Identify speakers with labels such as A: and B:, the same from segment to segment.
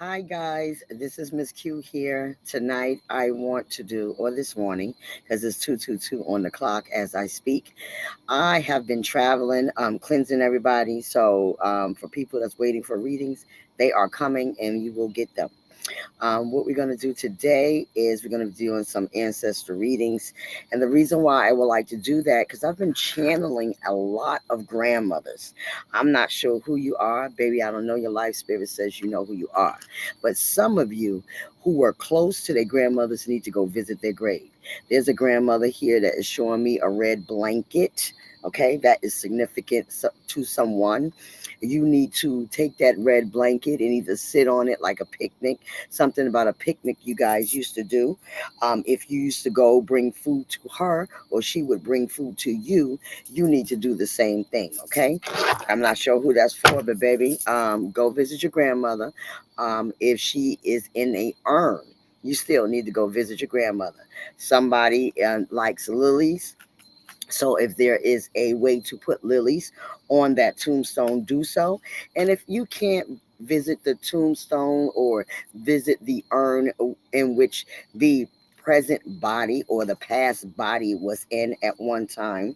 A: Hi guys, this is Ms.Q here. Tonight I want to do, or this morning, because it's 2:22 on the clock as I speak. I have been traveling, cleansing everybody. So for people that's waiting for readings, they are coming and you will get them. What we're going to do today is we're going to be doing some ancestor readings. And the reason why I would like to do that, because I've been channeling a lot of grandmothers. I'm not sure who you are. Baby, I don't know. Your life spirit says you know who you are. But some of you who were close to their grandmothers need to go visit their grave. There's a grandmother here that is showing me a red blanket. Okay, that is significant to someone. You need to take that red blanket and either sit on it like a picnic, something about a picnic you guys used to do. If you used to go bring food to her or she would bring food to you, you need to do the same thing, okay? I'm not sure who that's for, but baby, go visit your grandmother. If she is in a urn, you still need to go visit your grandmother. Somebody likes lilies, so if there is a way to put lilies on that tombstone, do so. And if you can't visit the tombstone or visit the urn in which the present body or the past body was in at one time,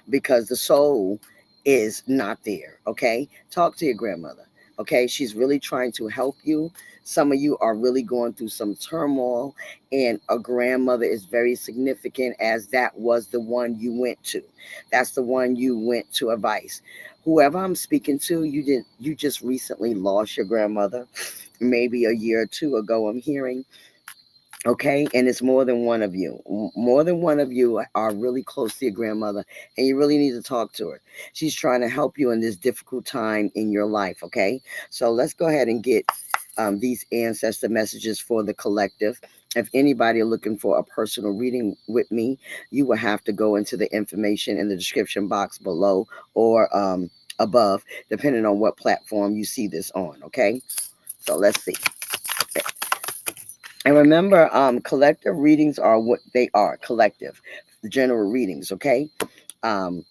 A: because the soul is not there. Okay. Talk to your grandmother. Okay. She's really trying to help you. Some of you are really going through some turmoil, and a grandmother is very significant as that was the one you went to. That's the one you went to advice. Whoever I'm speaking to, you just recently lost your grandmother, maybe a year or two ago, I'm hearing. Okay, and it's more than one of you. More than one of you are really close to your grandmother, and you really need to talk to her. She's trying to help you in this difficult time in your life. Okay, so let's go ahead and get these ancestor messages for the collective. If anybody are looking for a personal reading with me, you will have to go into the information in the description box below or above, depending on what platform you see this on. Okay, so let's see. And remember, collective readings are what they are, collective, the general readings, okay? Um,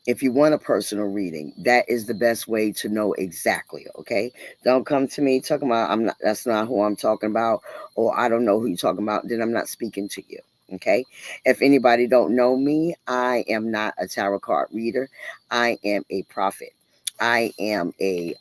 A: if you want a personal reading, that is the best way to know exactly, okay? Don't come to me talking about I'm not that's not who I'm talking about, or I don't know who you're talking about, then I'm not speaking to you. Okay. If anybody don't know me, I am not a tarot card reader. I am a prophet. I am a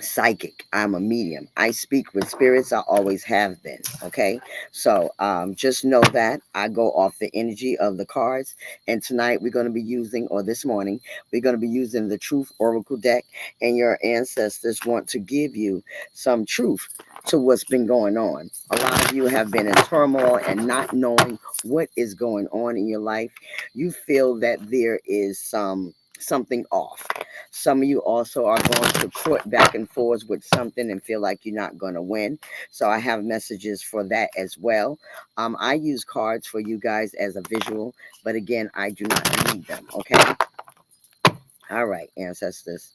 A: psychic. I'm a medium. I speak with spirits. I always have been. Okay. So just know that I go off the energy of the cards. And tonight we're going to be using, or this morning, we're going to be using the Truth Oracle deck. And your ancestors want to give you some truth to what's been going on. A lot of you have been in turmoil and not knowing what is going on in your life. You feel that there is something off. Some of you also are going to court back and forth with something and feel like you're not going to win. So I have messages for that as well. I use cards for you guys as a visual, but again, I do not need them. Okay. All right, ancestors.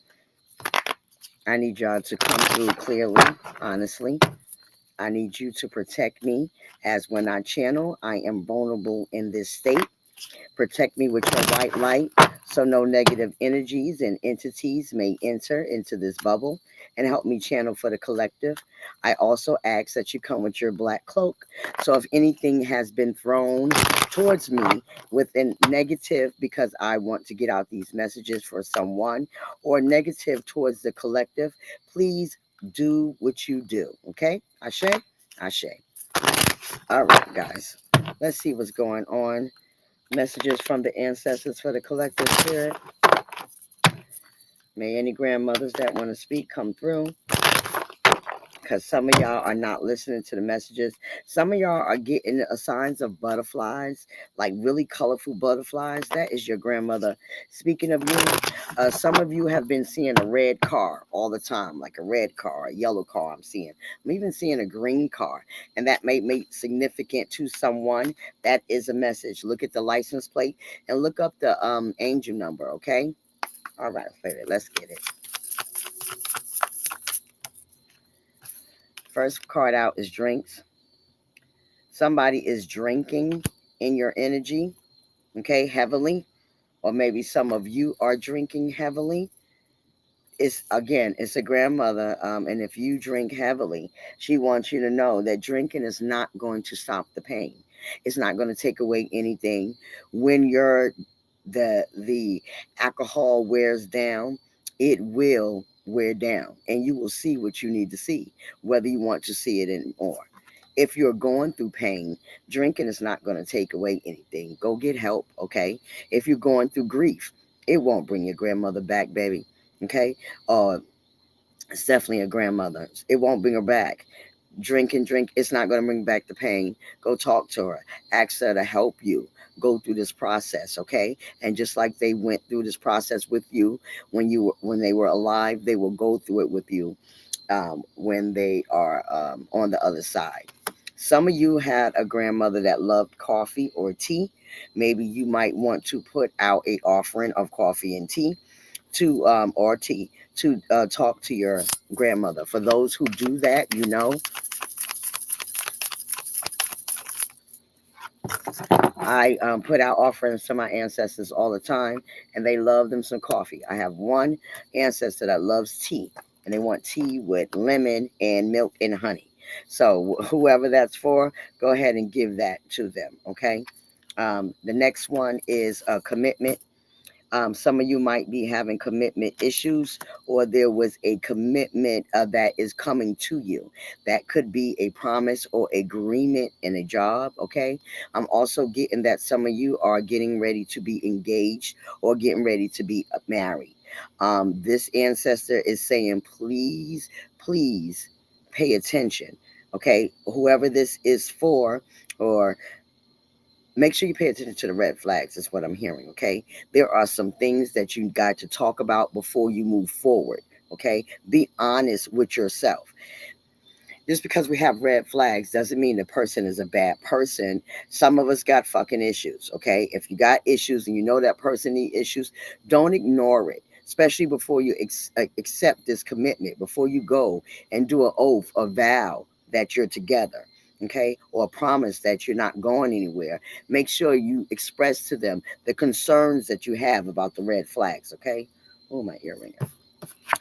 A: I need y'all to come through clearly, honestly. I need you to protect me as when I channel, I am vulnerable in this state. Protect me with your white light so no negative energies and entities may enter into this bubble, and help me channel for the collective. I also ask that you come with your black cloak. So if anything has been thrown towards me with a negative because I want to get out these messages for someone, or negative towards the collective, please do what you do. Okay? Ashe? Ashe. All right, guys. Let's see what's going on. Messages from the ancestors for the collective spirit. May any grandmothers that want to speak come through, because some of y'all are not listening to the messages. Some of y'all are getting signs of butterflies, like really colorful butterflies. That is your grandmother speaking of you. Some of you have been seeing a red car all the time, like a red car, a yellow car. I'm even seeing a green car, and that may make significant to someone. That is a message. Look at the license plate and look up the angel number. Okay. All right, baby, let's get it. First card out is drinks. Somebody is drinking in your energy, okay, heavily, or maybe some of you are drinking heavily. It's again, it's a grandmother, and if you drink heavily, she wants you to know that drinking is not going to stop the pain. It's not going to take away anything. When the alcohol wears down, it will wear down, and you will see what you need to see, whether you want to see it anymore. If you're going through pain, drinking is not going to take away anything. Go get help, okay? If you're going through grief, it won't bring your grandmother back, baby. Okay, uh, it's definitely a grandmother. It won't bring her back. Drink and drink. It's not going to bring back the pain. Go talk to her. Ask her to help you go through this process. Okay, and just like they went through this process with you when they were alive, they will go through it with you when they are on the other side. Some of you had a grandmother that loved coffee or tea. Maybe you might want to put out a offering of coffee and tea to or tea to talk to your grandmother. For those who do that, I put out offerings to my ancestors all the time, and they love them some coffee. I have one ancestor that loves tea, and they want tea with lemon and milk and honey. So whoever that's for, go ahead and give that to them. Okay. The next one is a commitment. Some of you might be having commitment issues, or there was a commitment that is coming to you. That could be a promise or agreement in a job. Okay. I'm also getting that some of you are getting ready to be engaged or getting ready to be married. This ancestor is saying, please, please pay attention. Okay. Whoever this is for, or make sure you pay attention to the red flags, is what I'm hearing. Okay, there are some things that you got to talk about before you move forward. Okay, be honest with yourself. Just because we have red flags doesn't mean the person is a bad person. Some of us got fucking issues. Okay, if you got issues and you know that person need issues, don't ignore it, especially before you accept this commitment, before you go and do an oath, a vow that you're together. Okay, or a promise that you're not going anywhere. Make sure you express to them the concerns that you have about the red flags. Okay. Oh, my earring.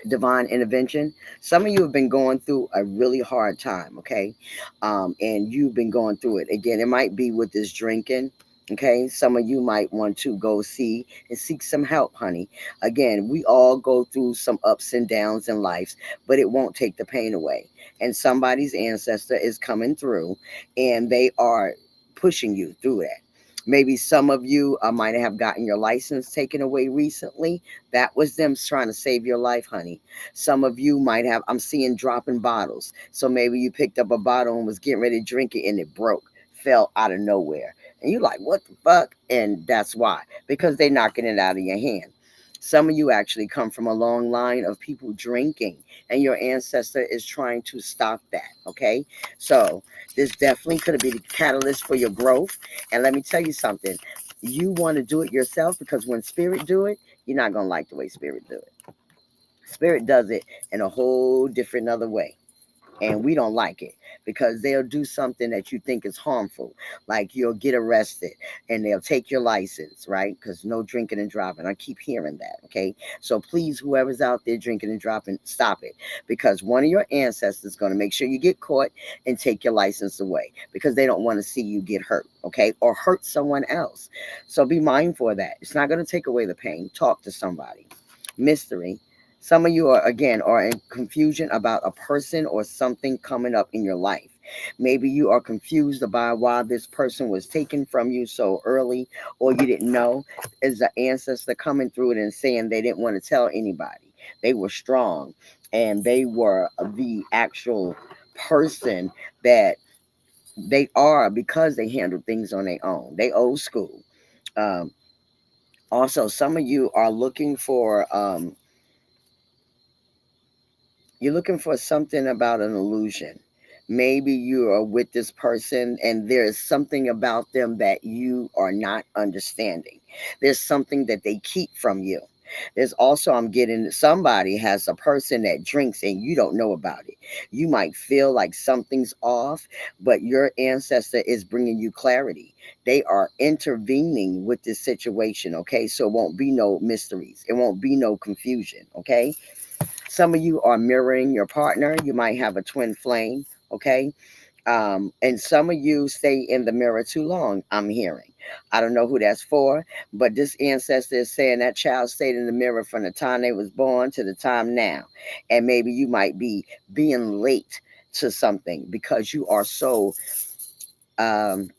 A: Divine intervention. Some of you have been going through a really hard time, okay? And you've been going through it. Again, it might be with this drinking, okay? Some of you might want to go see and seek some help, honey. Again, we all go through some ups and downs in life, but it won't take the pain away. And somebody's ancestor is coming through, and they are pushing you through that. Maybe some of you might have gotten your license taken away recently. That was them trying to save your life, honey. Some of you might have, I'm seeing dropping bottles. So maybe you picked up a bottle and was getting ready to drink it and it broke, fell out of nowhere. And you're like, what the fuck? And that's why, because they're knocking it out of your hand. Some of you actually come from a long line of people drinking, and your ancestor is trying to stop that. Okay. So this definitely could be the catalyst for your growth. And let me tell you something. You want to do it yourself, because when spirit do it, you're not going to like the way spirit do it. Spirit does it in a whole different other way. And we don't like it, because they'll do something that you think is harmful. Like you'll get arrested and they'll take your license, right? Because no drinking and driving. I keep hearing that. Okay. So please, whoever's out there drinking and dropping, stop it. Because one of your ancestors is going to make sure you get caught and take your license away, because they don't want to see you get hurt. Okay. Or hurt someone else. So be mindful of that. It's not going to take away the pain. Talk to somebody. Mystery. Some of you are, again, are in confusion about a person or something coming up in your life. Maybe you are confused about why this person was taken from you so early, or you didn't know. Is the ancestor coming through it and saying they didn't want to tell anybody? They were strong, and they were the actual person that they are, because they handle things on their own. They old school. Um, Also, some of you are looking for you're looking for something about an illusion. Maybe you are with this person and there is something about them that you are not understanding. There's something that they keep from you. There's also, I'm getting, somebody has a person that drinks and you don't know about it. You might feel like something's off, but your ancestor is bringing you clarity. They are intervening with this situation, okay? So it won't be no mysteries, it won't be no confusion, okay? Some of you are mirroring your partner. You might have a twin flame. Okay. And some of you stay in the mirror too long, I'm hearing. I don't know who that's for, but this ancestor is saying that child stayed in the mirror from the time they was born to the time now. And maybe you might be being late to something because you are so um,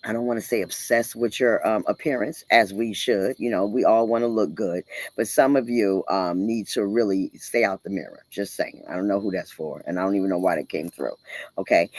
A: I don't want to say obsessed with your appearance as we should. You know, we all want to look good, but some of you need to really stay out the mirror. Just saying. I don't know who that's for, and I don't even know why that came through. Okay.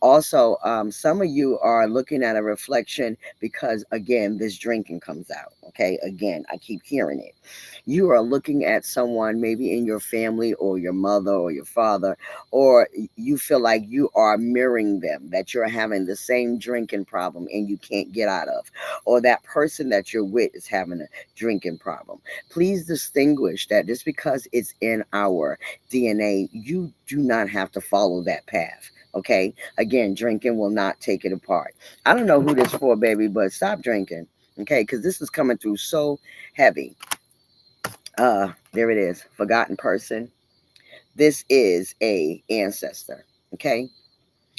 A: Also, some of you are looking at a reflection because, again, this drinking comes out. Okay. Again, I keep hearing it. You are looking at someone maybe in your family or your mother or your father, or you feel like you are mirroring them, that you're having the same drinking problem and you can't get out of, or that person that you're with is having a drinking problem. Please distinguish that just because it's in our DNA, you do not have to follow that path. Okay. Again, drinking will not take it apart. I don't know who this for, baby, but stop drinking. Okay. Because this is coming through so heavy. There it is. Forgotten person. This is a ancestor. Okay,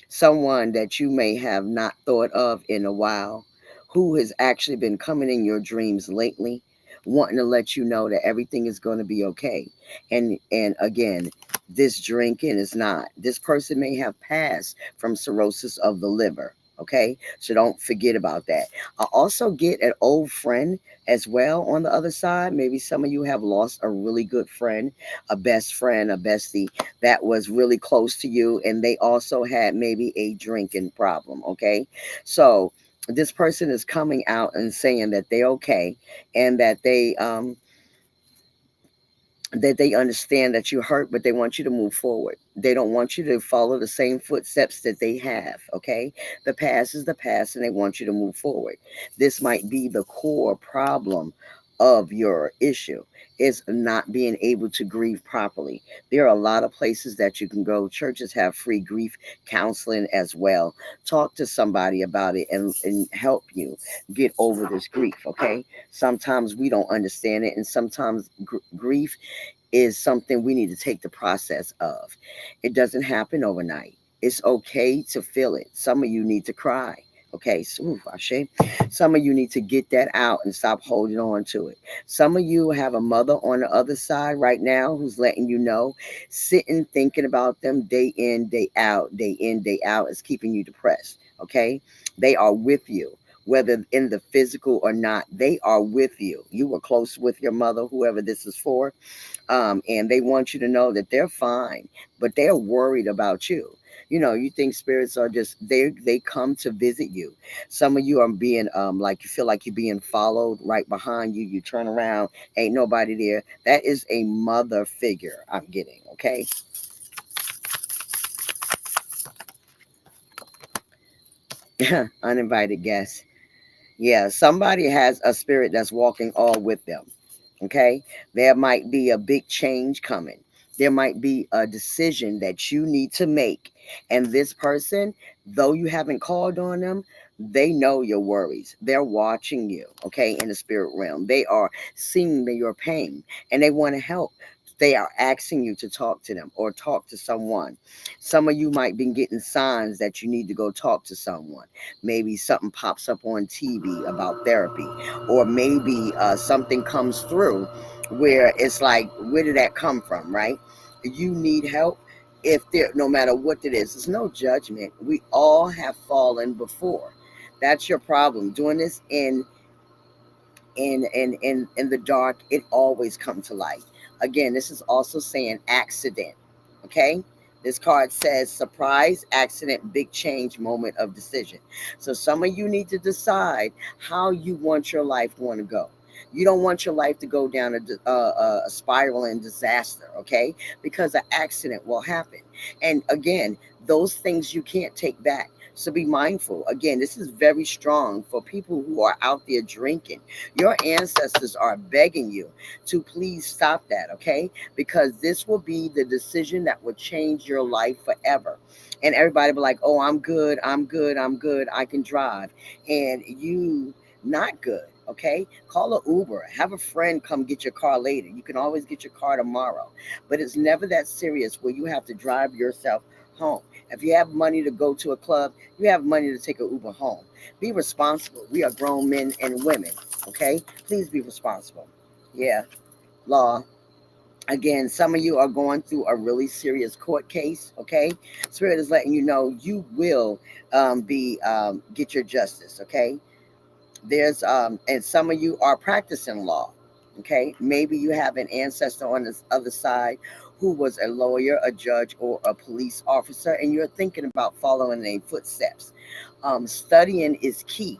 A: someone that you may have not thought of in a while, who has actually been coming in your dreams lately, wanting to let you know that everything is going to be okay. And again, this drinking is not. This person may have passed from cirrhosis of the liver. Okay, so don't forget about that. I also get an old friend as well on the other side. Maybe some of you have lost a really good friend, a best friend, a bestie that was really close to you, and they also had maybe a drinking problem. Okay, so this person is coming out and saying that they're okay, and that they understand that you're hurt, but they want you to move forward. They don't want you to follow the same footsteps that they have. Okay, the past is the past, and they want you to move forward. This might be the core problem of your issue, is not being able to grieve properly. There are a lot of places that you can go. Churches have free grief counseling as well. Talk to somebody about it and help you get over this grief. Okay, sometimes we don't understand it, and sometimes grief is something we need to take the process of. It doesn't happen overnight. It's okay to feel it. Some of you need to cry. Okay, so Ashe. Some of you need to get that out and stop holding on to it. Some of you have a mother on the other side right now who's letting you know, sitting thinking about them day in, day out is keeping you depressed. Okay, they are with you. Whether in the physical or not, they are with you. You were close with your mother, whoever this is for, and they want you to know that they're fine, but they're worried about you. You know, you think spirits are just they come to visit you. Some of you are being like you feel like you're being followed right behind you. You turn around, ain't nobody there. That is a mother figure I'm getting. Okay, uninvited guest. Yeah, somebody has a spirit that's walking all with them. Okay, there might be a big change coming. There might be a decision that you need to make. And this person, though you haven't called on them, they know your worries. They're watching you, okay, in the spirit realm. They are seeing your pain and they want to help. They are asking you to talk to them or talk to someone. Some of you might be getting signs that you need to go talk to someone. Maybe something pops up on TV about therapy, or maybe something comes through where it's like, where did that come from, right? You need help. If there, no matter what it is, there's no judgment. We all have fallen before. That's your problem. Doing this in the dark, it always comes to light. Again, this is also saying accident. Okay, this card says surprise, accident, big change, moment of decision. So some of you need to decide how you want your life going to go. You don't want your life to go down a spiral and disaster, okay? Because an accident will happen. And again, those things you can't take back. So be mindful. Again, this is very strong for people who are out there drinking. Your ancestors are begging you to please stop that, okay? Because this will be the decision that will change your life forever. And everybody be like, oh, I'm good, I'm good, I'm good, I can drive. And you not good. Okay, call a Uber, have a friend come get your car later. You can always get your car tomorrow, but it's never that serious where you have to drive yourself home. If you have money to go to a club, you have money to take an Uber home. Be responsible. We are grown men and women. Okay, please be responsible. Yeah, law. Again, some of you are going through a really serious court case. Okay, Spirit is letting you know you will be get your justice. Okay, there's and some of you are practicing law. Okay, maybe you have an ancestor on this other side who was a lawyer, a judge, or a police officer, and you're thinking about following their footsteps. Studying is key.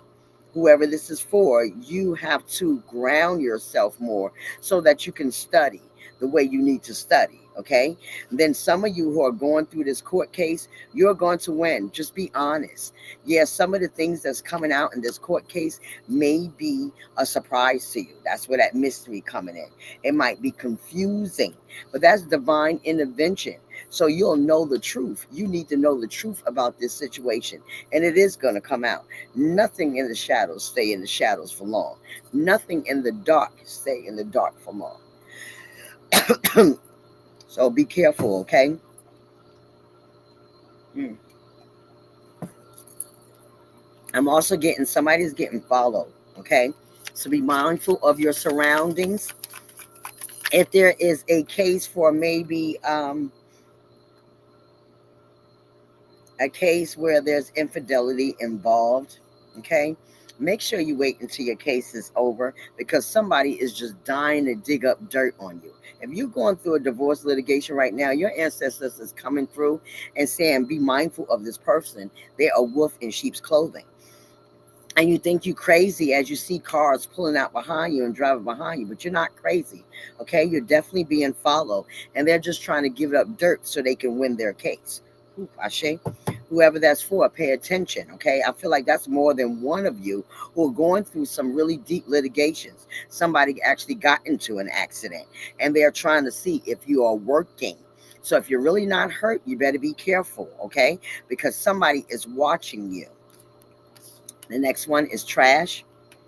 A: Whoever this is for, you have to ground yourself more so that you can study the way you need to study. Okay, and then some of you who are going through this court case, you're going to win. Just be honest. Yeah, some of the things that's coming out in this court case may be a surprise to you. That's where that mystery coming in. It might be confusing, but that's divine intervention. So you'll know the truth. You need to know the truth about this situation, and it is going to come out. Nothing in the shadows stay in the shadows for long. Nothing in the dark stay in the dark for long. So be careful, okay? Mm. I'm also getting somebody's getting followed, okay? So be mindful of your surroundings. If there is a case for maybe a case where there's infidelity involved, okay, make sure you wait until your case is over because somebody is just dying to dig up dirt on you. If you're going through a divorce litigation right now, your ancestors is coming through and saying, be mindful of this person. They're a wolf in sheep's clothing. And you think you crazy as you see cars pulling out behind you and driving behind you, but you're not crazy. Okay, you're definitely being followed, and they're just trying to give up dirt so they can win their case. Ooh, Ashe, whoever that's for, pay attention. Okay, I feel like that's more than one of you who are going through some really deep litigations. Somebody actually got into an accident, and they're trying to see if you are working. So if you're really not hurt, you better be careful. Okay, because somebody is watching you. The next one is trash.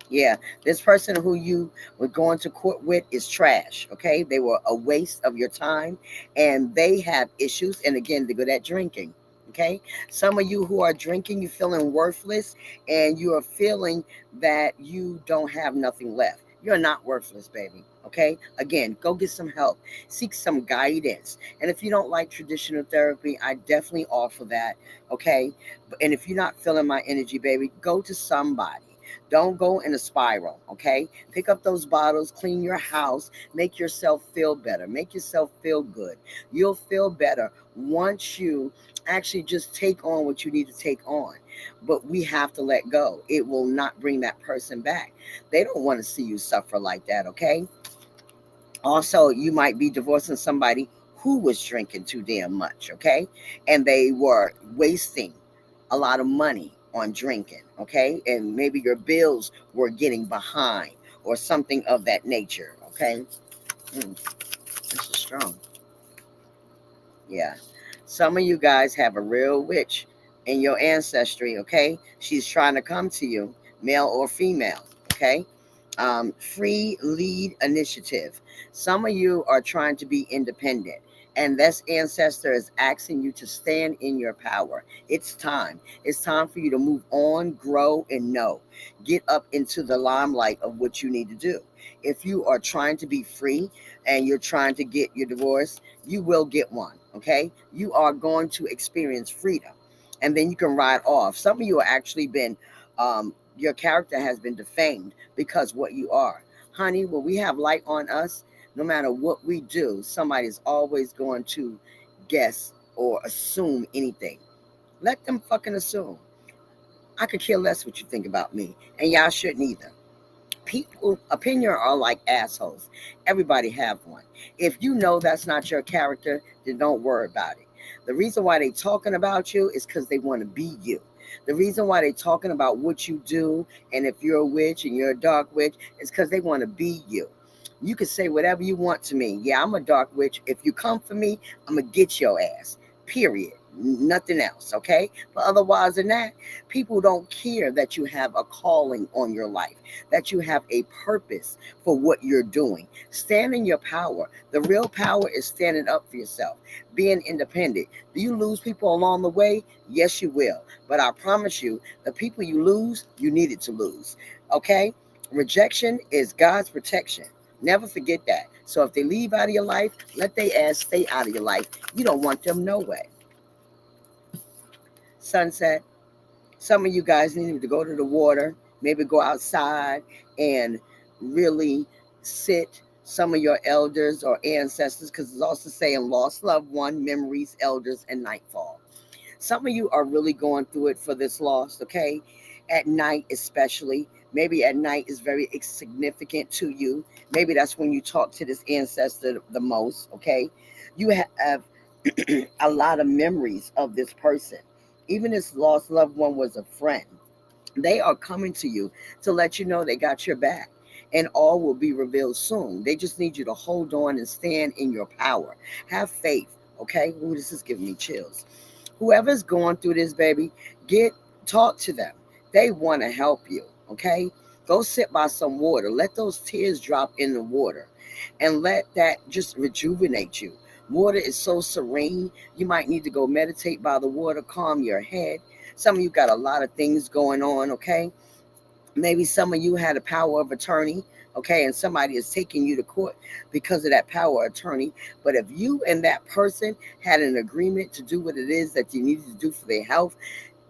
A: Yeah, this person who you were going to court with is trash. Okay, they were a waste of your time, and they have issues. And again, they're good at drinking. Okay, some of you who are drinking, you're feeling worthless, and you are feeling that you don't have nothing left. You're not worthless, baby. Okay, again, go get some help, seek some guidance. And if you don't like traditional therapy, I definitely offer that. Okay, and if you're not feeling my energy, baby, go to somebody. Don't go in a spiral, okay? Pick up those bottles, clean your house, make yourself feel better, make yourself feel good. You'll feel better once you actually just take on what you need to take on. But we have to let go. It will not bring that person back. They don't want to see you suffer like that, okay? Also, you might be divorcing somebody who was drinking too damn much, okay? And they were wasting a lot of money on drinking, okay? And maybe your bills were getting behind or something of that nature, okay? This is strong. Yeah. Some of you guys have a real witch in your ancestry, okay? She's trying to come to you, male or female, okay? Free lead initiative. Some of you are trying to be independent, and this ancestor is asking you to stand in your power. It's time. It's time for you to move on, grow, and know. Get up into the limelight of what you need to do. If you are trying to be free and you're trying to get your divorce, you will get one. Okay, you are going to experience freedom, and then you can ride off. Some of you are actually been your character has been defamed because what you are, honey. When we have light on us, no matter what we do, somebody's always going to guess or assume anything. Let them fucking assume. I could care less what you think about me, and y'all shouldn't either. People opinion are like assholes. Everybody have one. If you know that's not your character, then don't worry about it. The reason why they talking about you is because they want to be you. The reason why they talking about what you do, and if you're a witch and you're a dark witch, is because they want to be you. You can say whatever you want to me. Yeah, I'm a dark witch. If you come for me, I'm gonna get your ass. Period. nothing else, okay? But otherwise than that, people don't care that you have a calling on your life, that you have a purpose for what you're doing. Stand in your power. The real power is standing up for yourself, being independent. Do you lose people along the way? Yes, you will. But I promise you, the people you lose, you needed to lose, okay? Rejection is God's protection. Never forget that. So if they leave out of your life, let they ass stay out of your life. You don't want them no way. Sunset. Some of you guys need to go to the water, maybe go outside and really sit some of your elders or ancestors, because it's also saying lost loved one, memories, elders, and nightfall. Some of you are really going through it for this loss, okay? At night, especially. Maybe at night is very significant to you. Maybe that's when you talk to this ancestor the most, okay? You have a lot of memories of this person. Even this lost loved one was a friend. They are coming to you to let you know they got your back. And all will be revealed soon. They just need you to hold on and stand in your power. Have faith, okay? Ooh, this is giving me chills. Whoever's going through this, baby, talk to them. They want to help you, okay? Go sit by some water. Let those tears drop in the water and let that just rejuvenate you. Water is so serene. You might need to go meditate by the water, calm your head. Some of you got a lot of things going on, okay? Maybe some of you had a power of attorney, okay, and somebody is taking you to court because of that power of attorney. But if you and that person had an agreement to do what it is that you needed to do for their health,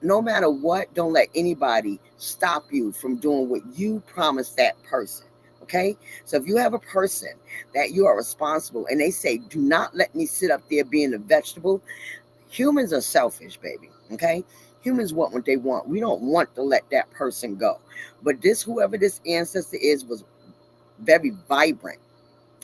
A: no matter what, don't let anybody stop you from doing what you promised that person. Okay? So if you have a person that you are responsible and they say, do not let me sit up there being a vegetable, humans are selfish, baby. Okay? Humans want what they want. We don't want to let that person go. But this, whoever this ancestor is, was very vibrant,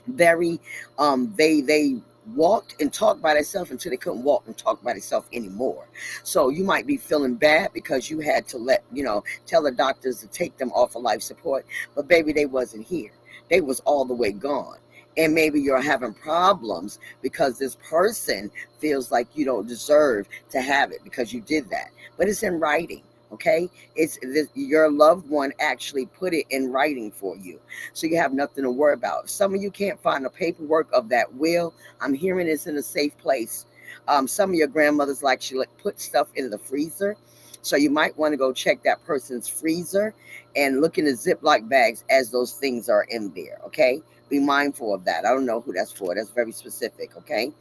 A: very they walked and talked by themselves until they couldn't walk and talk by themselves anymore. So you might be feeling bad because you had to tell the doctors to take them off of life support, but baby, they wasn't here. They was all the way gone. And maybe you're having problems because this person feels like you don't deserve to have it because you did that, but it's in writing. Okay, your loved one actually put it in writing for you, so you have nothing to worry about. If some of you can't find the paperwork of that will, I'm hearing it's in a safe place. Some of your grandmothers like she put stuff in the freezer, so you might want to go check that person's freezer and look in the Ziploc bags as those things are in there. Okay, be mindful of that. I don't know who that's for. That's very specific. Okay.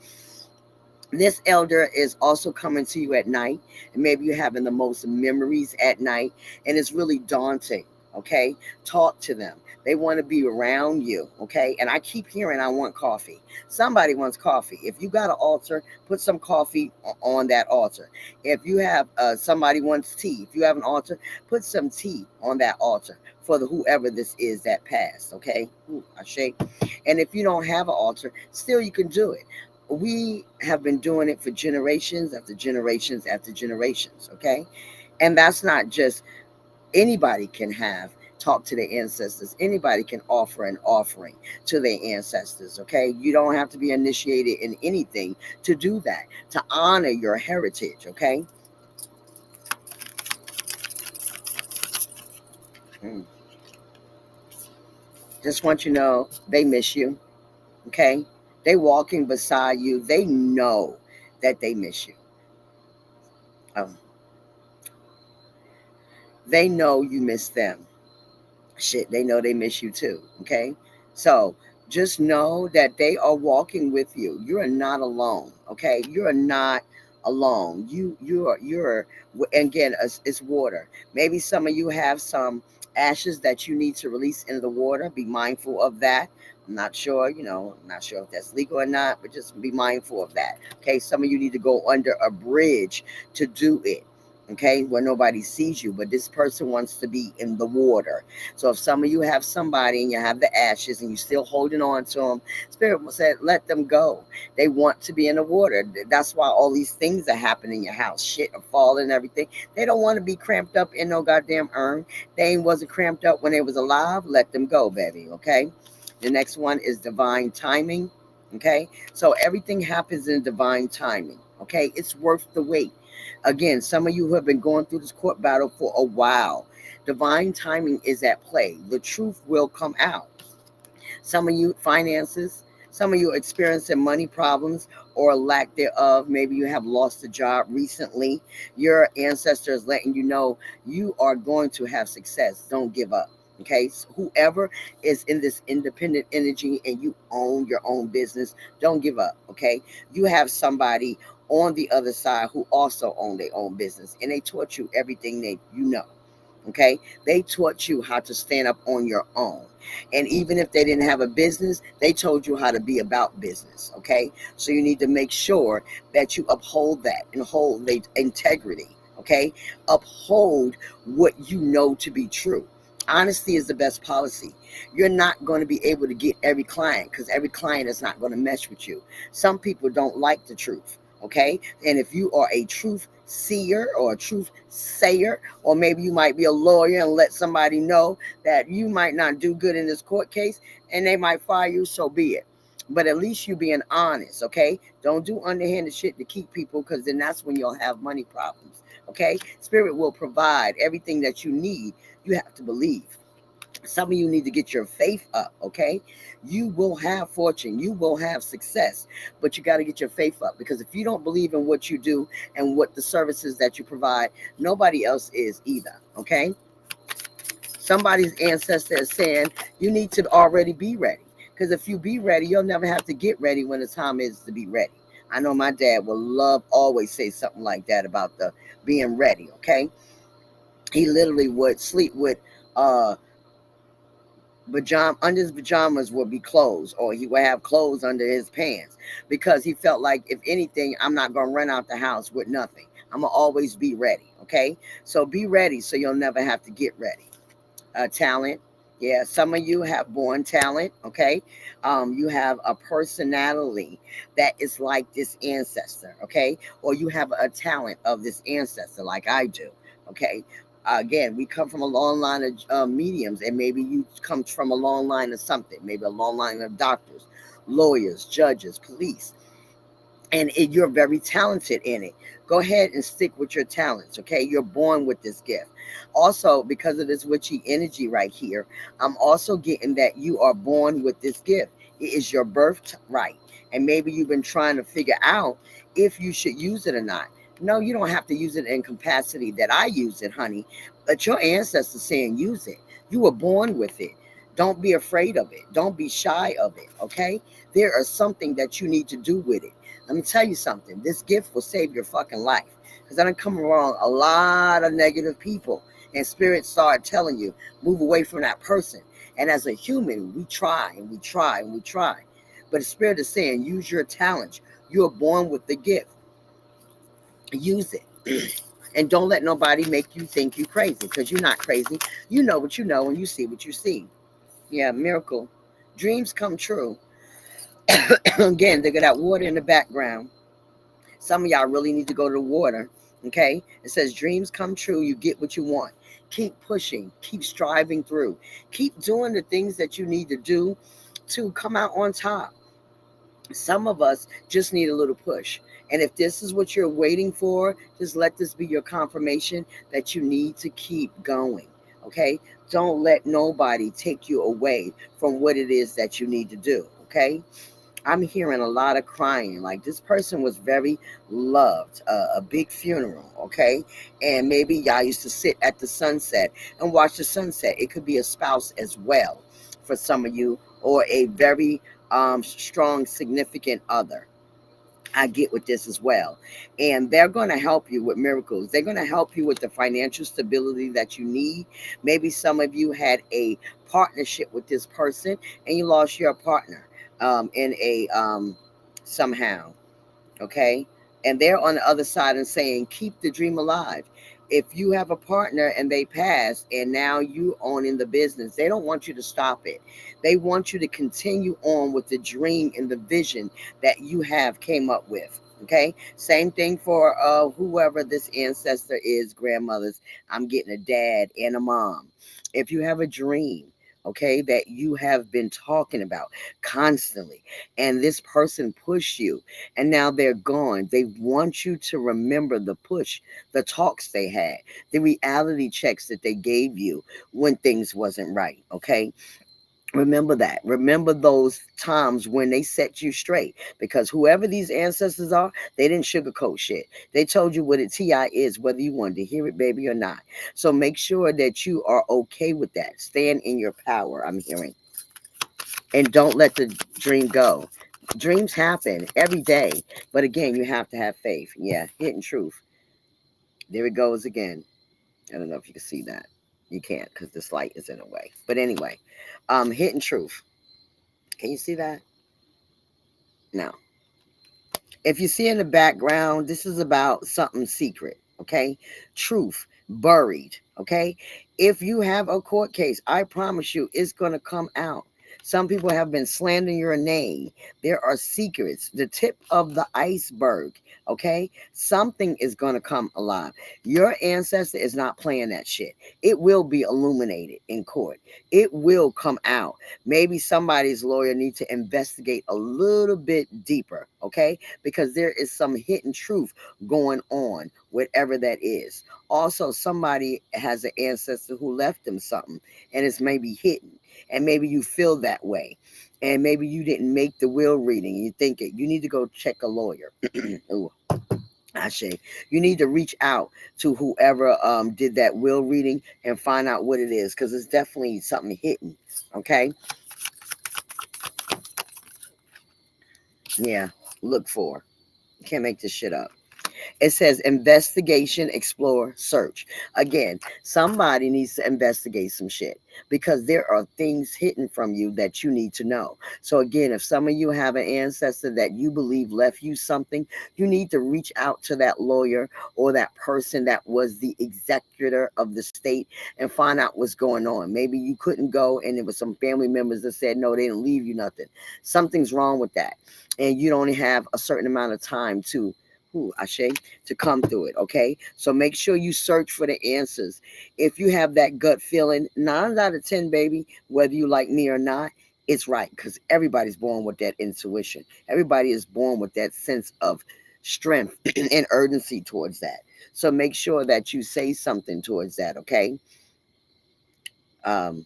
A: This elder is also coming to you at night, and maybe you're having the most memories at night, and it's really daunting. Okay, talk to them. They want to be around you. Okay, and I keep hearing I want coffee. Somebody wants coffee. If you got an altar, put some coffee on that altar. If you have somebody wants tea, if you have an altar, put some tea on that altar for the whoever this is that passed. Okay, ooh, I shake. And if you don't have an altar, still you can do it. We have been doing it for generations after generations after generations, okay? And that's not just anybody can have talk to their ancestors. Anybody can offer an offering to their ancestors, okay? You don't have to be initiated in anything to do that, to honor your heritage, okay? Mm. Just want you to know they miss you, okay? They walking beside you. They know that they miss you. Um, they know you miss them. Shit, they know they miss you too. Okay. So just know that they are walking with you. You are not alone. Okay. You are not alone. You're and again, it's water. Maybe some of you have some ashes that you need to release into the water. Be mindful of that. I'm not sure, I'm not sure if that's legal or not, but just be mindful of that. Okay. Some of you need to go under a bridge to do it. Okay, where nobody sees you, but this person wants to be in the water. So if some of you have somebody and you have the ashes and you're still holding on to them, Spirit said, let them go. They want to be in the water. That's why all these things are happening in your house. Shit are falling and everything. They don't want to be cramped up in no goddamn urn. They wasn't cramped up when they was alive. Let them go, baby, okay? The next one is divine timing. Okay, so everything happens in divine timing. Okay, it's worth the wait. Again, some of you who have been going through this court battle for a while, divine timing is at play. The truth will come out. Some of you, finances. Some of you experiencing money problems or lack thereof. Maybe you have lost a job recently. Your ancestor is letting you know you are going to have success. Don't give up. Okay, so whoever is in this independent energy and you own your own business, don't give up. Okay, you have somebody on the other side who also own their own business and they taught you everything they you know. Okay, they taught you how to stand up on your own. And even if they didn't have a business, they told you how to be about business. Okay, so you need to make sure that you uphold that and hold the integrity. Okay, uphold what you know to be true. Honesty is the best policy. You're not going to be able to get every client because every client is not going to mesh with you. Some people don't like the truth. Okay, and if you are a truth seer or a truth sayer, or maybe you might be a lawyer and let somebody know that you might not do good in this court case and they might fire you, so be it. But at least you being honest. Okay, don't do underhanded shit to keep people, because then that's when you'll have money problems. Okay, spirit will provide everything that you need. You have to believe. Some of you need to get your faith up. Okay, you will have fortune, you will have success, but you got to get your faith up, because if you don't believe in what you do and what the services that you provide, nobody else is either. Okay, somebody's ancestor is saying you need to already be ready, because if you be ready, you'll never have to get ready when the time is to be ready. I know my dad will love always say something like that about the being ready. Okay, he literally would sleep with uh under his pajamas would be clothes, or he would have clothes under his pants, because he felt like, if anything, I'm not gonna run out the house with nothing. I'm gonna always be ready. Okay, so be ready so you'll never have to get ready. Talent. Yeah, some of you have born talent. Okay, you have a personality that is like this ancestor. Okay, or you have a talent of this ancestor, like I do. Okay. Again, we come from a long line of mediums, and maybe you come from a long line of something, maybe a long line of doctors, lawyers, judges, police, and you're very talented in it. Go ahead and stick with your talents. Okay, you're born with this gift. Also, because of this witchy energy right here, I'm also getting that you are born with this gift. It is your birthright, and maybe you've been trying to figure out if you should use it or not. No, you don't have to use it in capacity that I use it, honey, but your ancestors saying use it. You were born with it. Don't be afraid of it, don't be shy of it. Okay, there is something that you need to do with it. Let me tell you something. This gift will save your fucking life. Because I done come around a lot of negative people, and spirits start telling you, move away from that person. And as a human, we try and we try and we try. But the spirit is saying, use your talents. You are born with the gift. Use it. And don't let nobody make you think you crazy, because you're not crazy. You know what you know and you see what you see. Yeah, miracle. Dreams come true. Again, they got that water in the background. Some of y'all really need to go to the water. Okay? It says dreams come true. You get what you want. Keep pushing. Keep striving through. Keep doing the things that you need to do to come out on top. Some of us just need a little push. And if this is what you're waiting for, just let this be your confirmation that you need to keep going. Okay? Don't let nobody take you away from what it is that you need to do. Okay? I'm hearing a lot of crying. Like, this person was very loved, a big funeral, okay? And maybe y'all used to sit at the sunset and watch the sunset. It could be a spouse as well for some of you, or a very strong, significant other. I get with this as well. And they're going to help you with miracles. They're going to help you with the financial stability that you need. Maybe some of you had a partnership with this person and you lost your partner in a somehow. Okay, and they're on the other side and saying keep the dream alive. If you have a partner and they pass and now you own in the business, they don't want you to stop it. They want you to continue on with the dream and the vision that you have came up with. Okay, same thing for whoever this ancestor is, grandmothers. I'm getting a dad and a mom. If you have a dream, okay, that you have been talking about constantly. And this person pushed you and now they're gone. They want you to remember the push, the talks they had, the reality checks that they gave you when things wasn't right, okay? Remember that. Remember those times when they set you straight. Because whoever these ancestors are, they didn't sugarcoat shit. They told you what a TI is, whether you wanted to hear it, baby, or not. So make sure that you are okay with that. Stand in your power, I'm hearing. And don't let the dream go. Dreams happen every day. But again, you have to have faith. Yeah, hidden truth. There it goes again. I don't know if you can see that. You can't because this light is in the way. But anyway, hidden truth. Can you see that? No. If you see in the background, this is about something secret, okay? Truth buried, okay? If you have a court case, I promise you it's going to come out. Some people have been slandering your name. There are secrets, the tip of the iceberg, okay? Something is going to come alive. Your ancestor is not playing that shit. It will be illuminated in court. It will come out. Maybe somebody's lawyer needs to investigate a little bit deeper, okay? Because there is some hidden truth going on, whatever that is. Also, somebody has an ancestor who left them something and it's maybe hidden. And maybe you feel that way. And maybe you didn't make the will reading. You think it. You need to go check a lawyer. Ooh, I say you need to reach out to whoever did that will reading and find out what it is because it's definitely something hidden. Okay. Yeah. Look for. You can't make this shit up. It says investigation, explore, search. Again, somebody needs to investigate some shit because there are things hidden from you that you need to know. So, again, if some of you have an ancestor that you believe left you something, you need to reach out to that lawyer or that person that was the executor of the state and find out what's going on. Maybe you couldn't go and there was some family members that said, no, they didn't leave you nothing. Something's wrong with that. And you only have a certain amount of time to Ashe, to come through it. Okay. So make sure you search for the answers. If you have that gut feeling, 9 out of 10, baby, whether you like me or not, it's right. Because everybody's born with that intuition. Everybody is born with that sense of strength and urgency towards that. So make sure that you say something towards that. Okay. Um,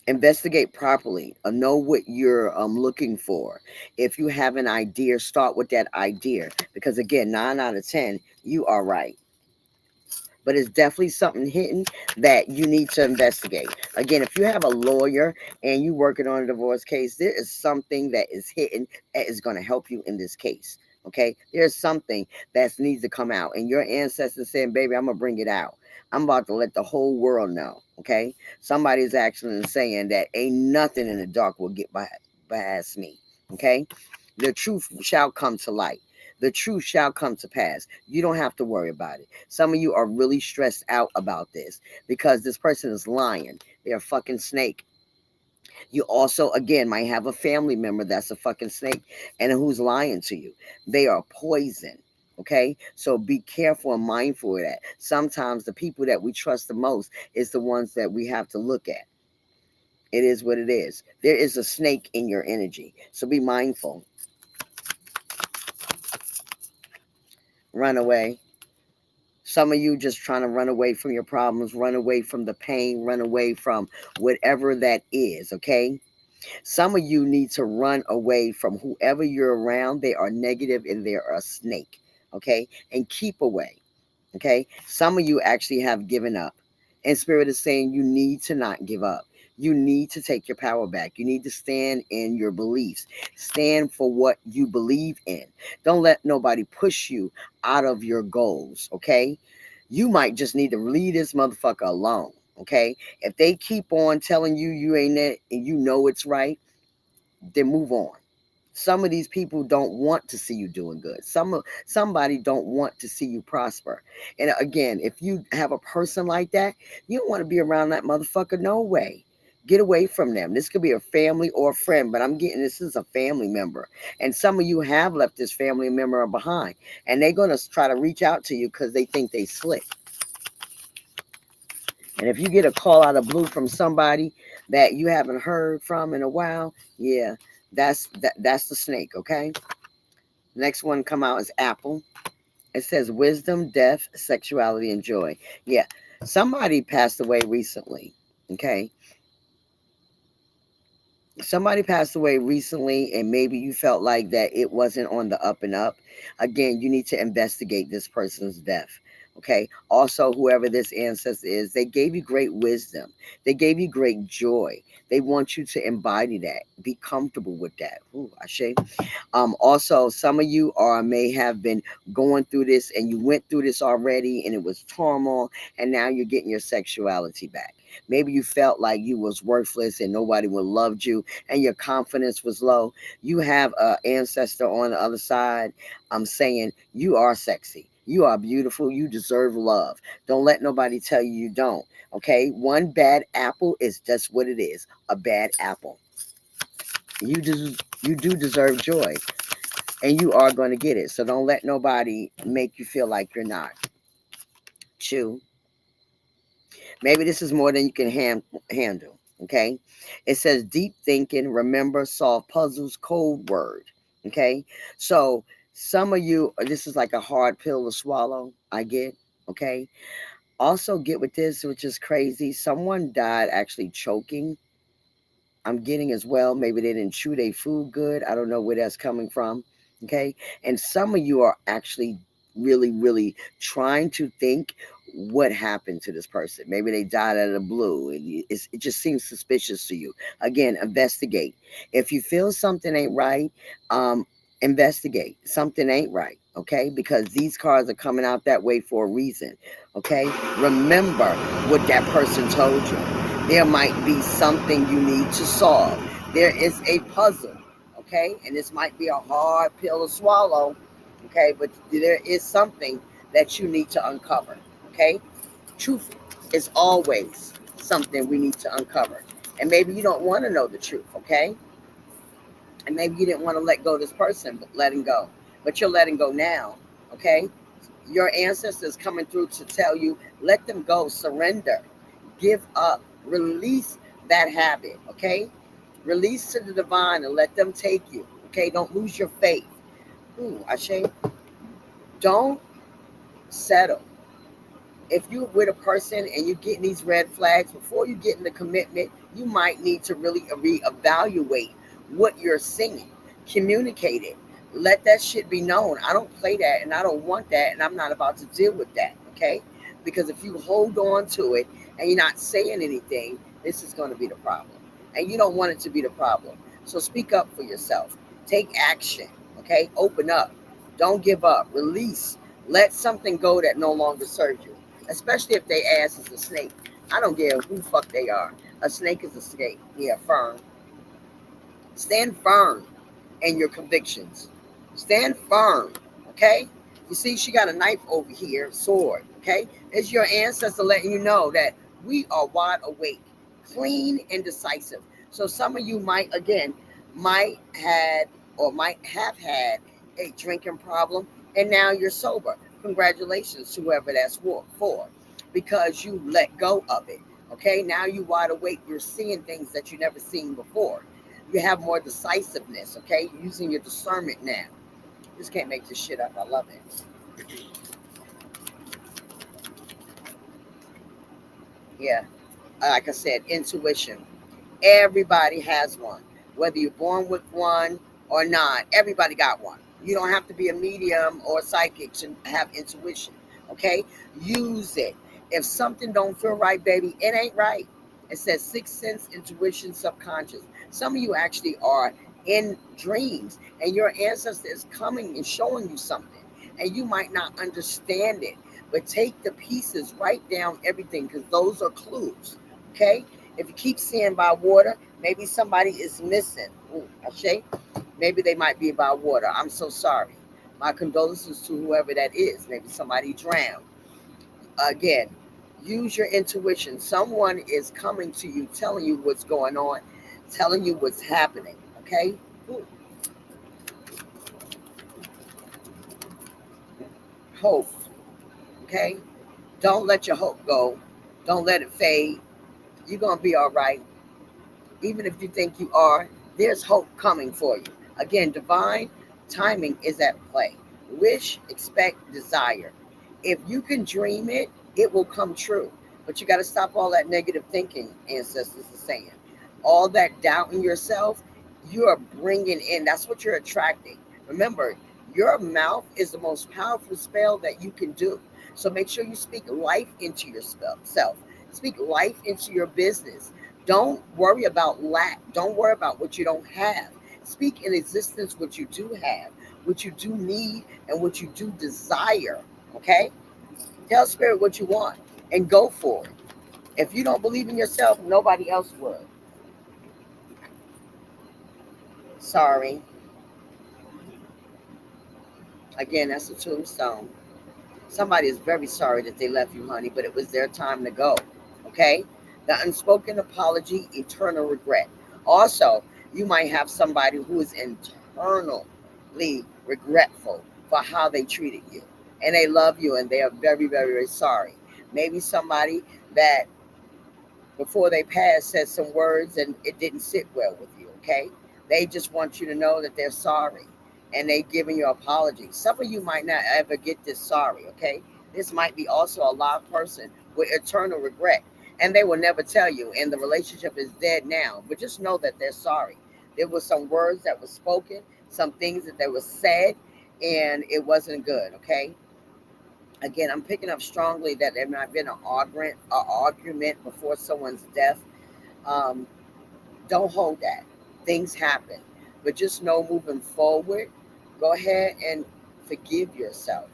A: Investigate properly, know what you're looking for. If you have an idea, start with that idea because again, 9 out of 10, you are right. But it's definitely something hidden that you need to investigate. Again, if you have a lawyer and you working on a divorce case, there is something that is hidden that is going to help you in this case. Okay, there's something that needs to come out, and your ancestors saying, "Baby, I'm gonna bring it out. I'm about to let the whole world know." Okay, somebody's actually saying that ain't nothing in the dark will get by past me. Okay, the truth shall come to light. The truth shall come to pass. You don't have to worry about it. Some of you are really stressed out about this because this person is lying. They're a fucking snake. You also, again, might have a family member that's a fucking snake and who's lying to you. They are poison. Okay, so be careful and mindful of that. Sometimes the people that we trust the most is the ones that we have to look at. It is what it is. There is a snake in your energy, so be mindful. Run away. Some of you just trying to run away from your problems, run away from the pain, run away from whatever that is, okay? Some of you need to run away from whoever you're around. They are negative and they're a snake, okay? And keep away, okay? Some of you actually have given up. And Spirit is saying you need to not give up. You need to take your power back. You need to stand in your beliefs. Stand for what you believe in. Don't let nobody push you out of your goals, okay? You might just need to leave this motherfucker alone, okay? If they keep on telling you you ain't it and you know it's right, then move on. Some of these people don't want to see you doing good. Somebody don't want to see you prosper. And again, if you have a person like that, you don't want to be around that motherfucker. No way. Get away from them. This could be a family or a friend, but I'm getting this is a family member. And some of you have left this family member behind. And they're going to try to reach out to you because they think they slick. And if you get a call out of blue from somebody that you haven't heard from in a while, yeah, that's the snake, okay? Next one come out is apple. It says wisdom, death, sexuality, and joy. Yeah, somebody passed away recently, okay? Somebody passed away recently, and maybe you felt like that it wasn't on the up and up. Again, you need to investigate this person's death. Okay. Also, whoever this ancestor is, they gave you great wisdom. They gave you great joy. They want you to embody that. Be comfortable with that. Ooh, Ashe. Also, some of you are may have been going through this and you went through this already and it was turmoil, and now you're getting your sexuality back. Maybe you felt like you was worthless and nobody would loved you and your confidence was low. You have an ancestor on the other side. I'm saying you are sexy. You are beautiful. You deserve love. Don't let nobody tell you you don't. Okay? One bad apple is just what it is, a bad apple. You do deserve joy, and you are going to get it. So don't let nobody make you feel like you're not. Chew. Maybe this is more than you can handle. Okay. It says deep thinking, remember, solve puzzles, code word. Okay. So some of you, this is like a hard pill to swallow. I get. Okay. Also, get with this, which is crazy. Someone died actually choking. I'm getting as well. Maybe they didn't chew their food good. I don't know where that's coming from. Okay. And some of you are actually really, really trying to think what happened to this person. Maybe they died out of the blue. It just seems suspicious to you. Again, investigate. If you feel something ain't right, um, investigate. Something ain't right. Okay. Because these cards are coming out that way for a reason. Okay. Remember what that person told you. There might be something you need to solve. There is a puzzle, okay? And this might be a hard pill to swallow, okay? But there is something that you need to uncover, okay? Truth is always something we need to uncover. And maybe you don't want to know the truth, okay? And maybe you didn't want to let go of this person, but letting go. But you're letting go now, okay? Your ancestors coming through to tell you, let them go, surrender, give up, release that habit, okay? Release to the divine and let them take you, okay? Don't lose your faith. Ooh, Ashe, don't settle. If you're with a person and you're getting these red flags, before you get into commitment, you might need to really reevaluate what you're seeing. Communicate it. Let that shit be known. I don't play that and I don't want that and I'm not about to deal with that, okay? Because if you hold on to it and you're not saying anything, this is going to be the problem. And you don't want it to be the problem. So speak up for yourself. Take action, okay? Open up. Don't give up. Release. Let something go that no longer serves you, especially if they ass is a snake. I don't care who fuck they are. A snake is a snake. Yeah, firm. Stand firm in your convictions. Stand firm, okay? You see, she got a knife over here, sword, okay? It's your ancestor letting you know that we are wide awake, clean and decisive. So some of you might, again, might had or might have had a drinking problem, and now you're sober. Congratulations to whoever that's for, because you let go of it. Okay, now you wide awake. You're seeing things that you never seen before. You have more decisiveness. Okay, you're using your discernment now. Just can't make this shit up. I love it. Yeah, like I said, intuition. Everybody has one. Whether you're born with one or not, everybody got one. You don't have to be a medium or a psychic to have intuition. Okay? Use it. If something don't feel right, baby, it ain't right. It says sixth sense, intuition, subconscious. Some of you actually are in dreams and your ancestor is coming and showing you something. And you might not understand it. But take the pieces, write down everything because those are clues. Okay? If you keep seeing by water, maybe somebody is missing. Ooh, Ashe, maybe they might be by water. I'm so sorry. My condolences to whoever that is. Maybe somebody drowned. Again, use your intuition. Someone is coming to you, telling you what's going on, telling you what's happening. Okay? Ooh, hope. Okay? Don't let your hope go. Don't let it fade. You're going to be all right. Even if you think you are, there's hope coming for you. Again, divine timing is at play. Wish, expect, desire. If you can dream it, it will come true. But you got to stop all that negative thinking, ancestors are saying. All that doubt in yourself, you are bringing in. That's what you're attracting. Remember, your mouth is the most powerful spell that you can do. So make sure you speak life into yourself. Speak life into your business. Don't worry about lack. Don't worry about what you don't have. Speak in existence what you do have, what you do need, and what you do desire. Okay? Tell spirit what you want and go for it. If you don't believe in yourself, nobody else would. Sorry. Again, that's a tombstone. Somebody is very sorry that they left you, honey, but it was their time to go. Okay? The unspoken apology, eternal regret. Also, you might have somebody who is internally regretful for how they treated you. And they love you and they are very, very, very sorry. Maybe somebody that before they pass said some words and it didn't sit well with you, okay? They just want you to know that they're sorry and they giving you apologies. Some of you might not ever get this sorry, okay? This might be also a live person with eternal regret and they will never tell you and the relationship is dead now, but just know that they're sorry. There was some words that were spoken, some things that they were said and it wasn't good, okay? Again, I'm picking up strongly that there might have been an argument before someone's death. Um, don't hold that. Things happen. But just know moving forward, go ahead and forgive yourself.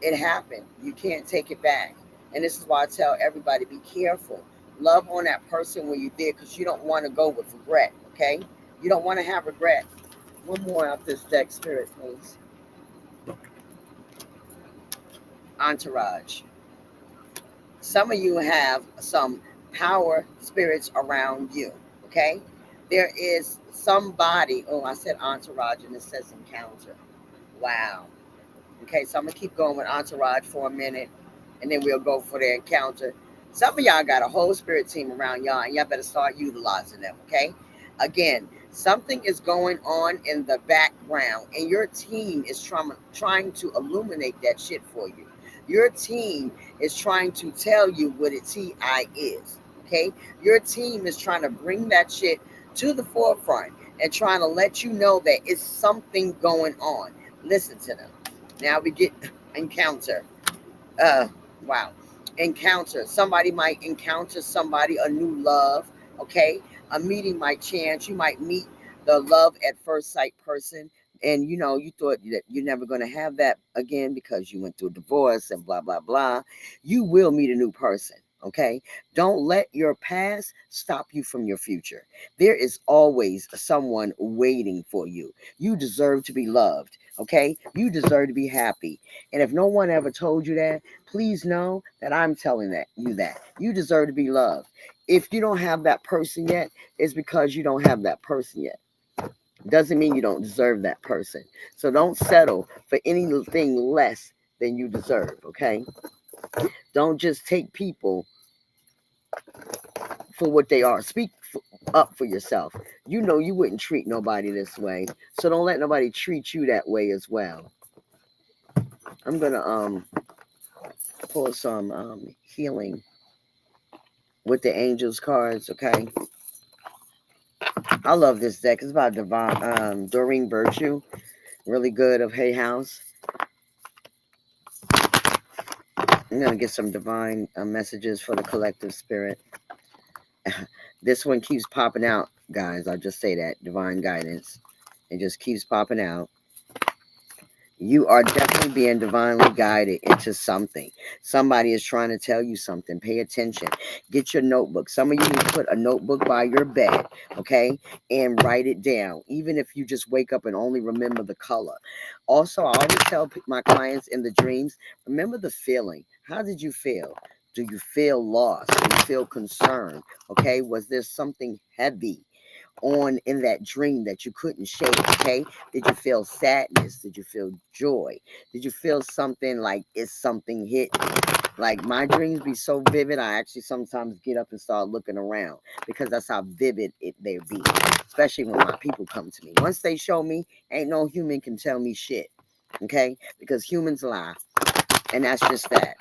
A: It happened. You can't take it back. And this is why I tell everybody be careful. Love on that person when you did because you don't want to go with regret, okay? You don't want to have regret. One more out this deck, Spirit, please. Entourage. Some of you have some power spirits around you. Okay, there is somebody. Oh, I said entourage and it says encounter. Wow. Okay, so I'm gonna keep going with entourage for a minute, and then we'll go for the encounter. Some of y'all got a whole spirit team around y'all, and y'all better start utilizing them. Okay, again, something is going on in the background, and your team is trying to illuminate that shit for you. Your team is trying to tell you what a TI is. Okay, your team is trying to bring that shit to the forefront and trying to let you know that it's something going on. Listen to them. Now we get encounter. Uh, wow. Encounter. Somebody might encounter somebody, a new love. Okay. A meeting might chance. You might meet the love at first sight person. And you thought that you're never going to have that again because you went through a divorce and blah, blah, blah. You will meet a new person. Okay. Don't let your past stop you from your future. There is always someone waiting for you. You deserve to be loved. Okay. You deserve to be happy. And if no one ever told you that, please know that I'm telling that you deserve to be loved. If you don't have that person yet, it's because you don't have that person yet. Doesn't mean you don't deserve that person. So don't settle for anything less than you deserve, okay? Don't just take people for what they are. Up for yourself. You know you wouldn't treat nobody this way. So don't let nobody treat you that way as well. I'm going to pull some healing with the angels cards, okay? I love this deck. It's about divine Doreen Virtue. Really good of Hay House. I'm gonna get some divine messages for the collective spirit. This one keeps popping out, guys. I'll just say that. Divine guidance. It just keeps popping out. You are definitely being divinely guided into something. Somebody is trying to tell you something. Pay attention. Get your notebook. Some of you need to put a notebook by your bed, okay, and write it down, even if you just wake up and only remember the color. Also, I always tell my clients in the dreams, remember the feeling. How did you feel? Do you feel lost? Do you feel concerned? Okay, was there something heavy? on in that dream that you couldn't shake? Okay, did you feel sadness? Did you feel joy? Did you feel something like it's something hit? Like my dreams be so vivid, I actually sometimes get up and start looking around because that's how vivid they be. Especially when my people come to me. Once they show me, ain't no human can tell me shit. Okay, because humans lie, and that's just that.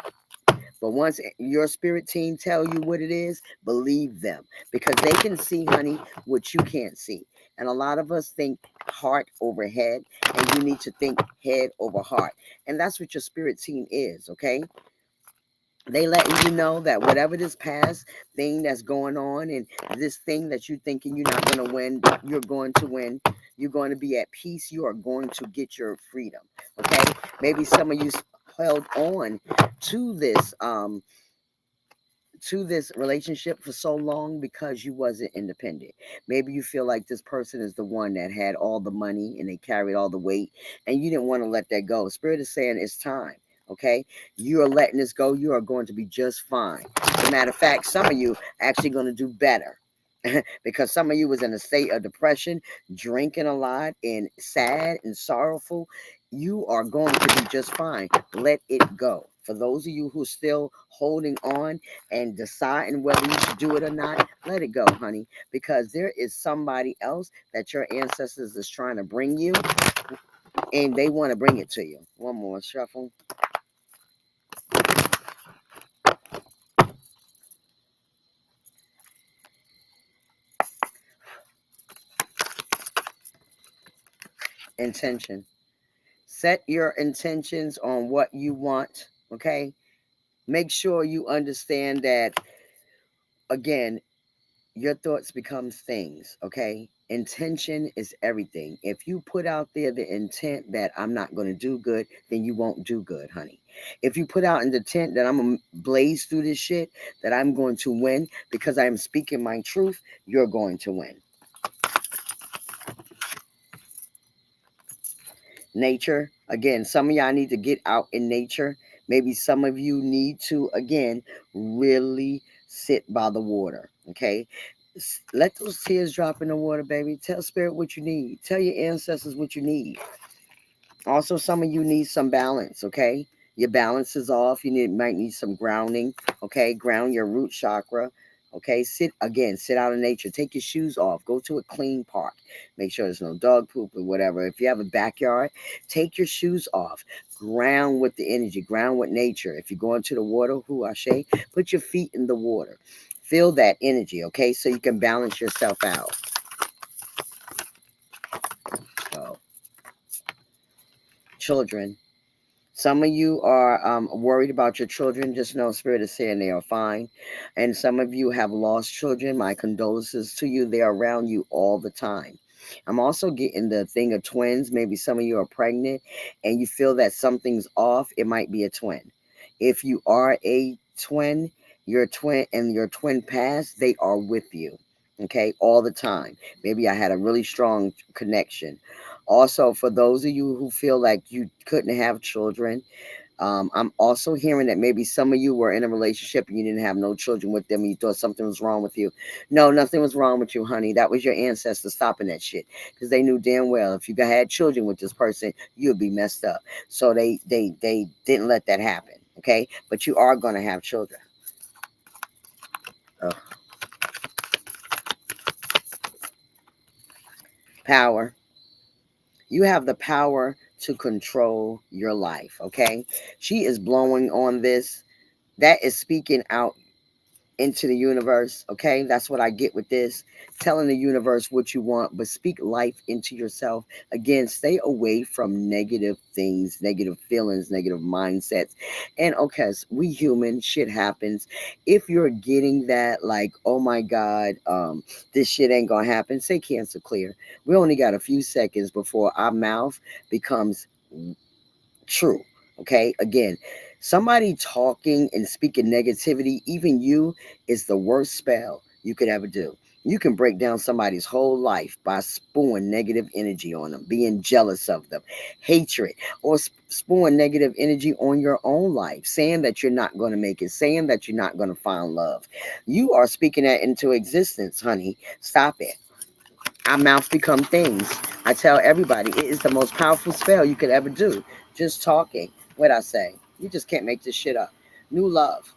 A: But once your spirit team tell you what it is, believe them because they can see, honey, what you can't see. And a lot of us think heart over head, and you need to think head over heart. And that's what your spirit team is, okay? They letting you know that whatever this past thing that's going on and this thing that you thinking you're not going to win, you're going to win. You're going to be at peace. You are going to get your freedom. Okay. Maybe some of you held on to this relationship for so long because you wasn't independent. Maybe you feel like this person is the one that had all the money and they carried all the weight and you didn't want to let that go. Spirit is saying it's time. Okay, you are letting this go. You are going to be just fine. As a matter of fact, some of you actually going to do better because some of you was in a state of depression, drinking a lot, and sad and sorrowful. You are going to be just fine. Let it go. For those of you who are still holding on and deciding whether you should do it or not, let it go, honey, because there is somebody else that your ancestors is trying to bring you, and they want to bring it to you. One more shuffle. Intention. Set your intentions on what you want, okay? Make sure you understand that, again, your thoughts becomes things, okay? Intention is everything. If you put out there the intent that I'm not going to do good, then you won't do good, honey. If you put out in the intent that I'm going to blaze through this shit, that I'm going to win because I am speaking my truth, you're going to win. Nature, again, some of y'all need to get out in nature. Maybe some of you need to, again, really sit by the water, okay? Let those tears drop in the water, baby. Tell spirit what you need. Tell your ancestors what you need. Also, some of you need some balance, okay? Your balance is off. Might need some grounding, okay? Ground your root chakra, okay? Sit out in nature. Take your shoes off. Go to a clean park. Make sure there's no dog poop or whatever. If you have a backyard, take your shoes off. Ground with the energy. Ground with nature. If you go into the water, huashe, put your feet in the water. Feel that energy, okay? So you can balance yourself out. So, children. Some of you are worried about your children. Just know Spirit is saying they are fine. And some of you have lost children. My condolences to you. They are around you all the time. I'm also getting the thing of twins. Maybe some of you are pregnant and you feel that something's off. It might be a twin. If you are a twin, your twin and your twin past, they are with you. Okay, all the time. Maybe I had a really strong connection. Also, for those of you who feel like you couldn't have children, I'm also hearing that maybe some of you were in a relationship and you didn't have no children with them and you thought something was wrong with you. No, nothing was wrong with you, honey. That was your ancestors stopping that shit because they knew damn well if you had children with this person, you'd be messed up. So they didn't let that happen. Okay, but you are gonna have children. Ugh. Power. You have the power to control your life. Okay, she is blowing on this. That is speaking out into the universe. Okay, that's what I get with this. Telling the universe what you want, but speak life into yourself. Again, stay away from negative things, negative feelings, negative mindsets. And okay, so we human, shit happens. If you're getting that, like, oh my god, this shit ain't gonna happen, say Cancer clear. We only got a few seconds before our mouth becomes true. Okay. Again, somebody talking and speaking negativity, even you, is the worst spell you could ever do. You can break down somebody's whole life by spewing negative energy on them, being jealous of them, hatred, or spewing negative energy on your own life, saying that you're not going to make it, saying that you're not going to find love. You are speaking that into existence, honey. Stop it. Our mouths become things. I tell everybody it is the most powerful spell you could ever do. Just talking. What I say. You just can't make this shit up. New love.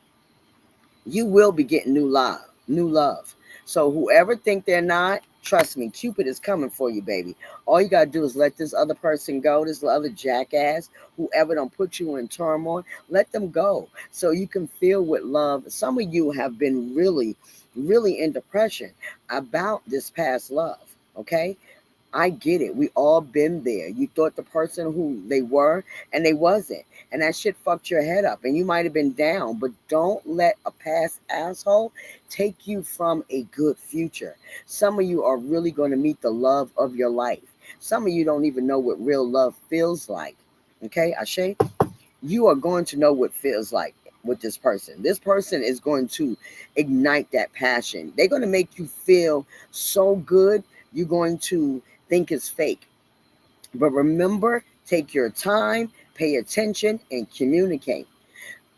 A: You will be getting new love. New love. So whoever think they're not, trust me, Cupid is coming for you, baby. All you gotta do is let this other person go, this other jackass, whoever don't put you in turmoil, let them go. So you can feel with love. Some of you have been really, really in depression about this past love. Okay, I get it. We all been there. You thought the person who they were and they wasn't. And that shit fucked your head up. And you might have been down, but don't let a past asshole take you from a good future. Some of you are really going to meet the love of your life. Some of you don't even know what real love feels like. Okay, Ashe? You are going to know what feels like with this person. This person is going to ignite that passion. They're going to make you feel so good, you're going to think it's fake. But remember, take your time, pay attention, and communicate.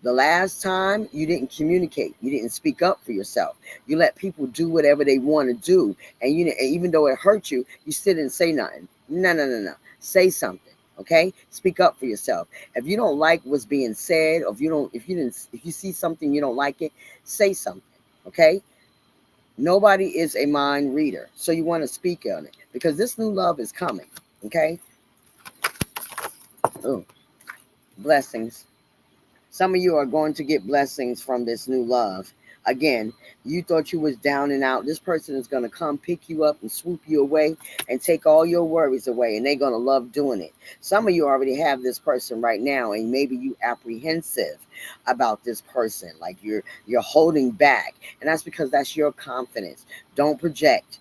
A: The last time you didn't communicate, you didn't speak up for yourself. You let people do whatever they want to do, and even though it hurt you, you still didn't say nothing. No, no, no, no. Say something. Okay, speak up for yourself. If you don't like what's being said, or if you see something you don't like it, say something. Okay, nobody is a mind reader, so you want to speak on it because this new love is coming. Okay, oh, blessings. Some of you are going to get blessings from this new love. Again, you thought you was down and out. This person is going to come pick you up and swoop you away and take all your worries away, and they're going to love doing it. Some of you already have this person right now, and maybe you apprehensive about this person, like you're holding back, and that's because that's your confidence. Don't project.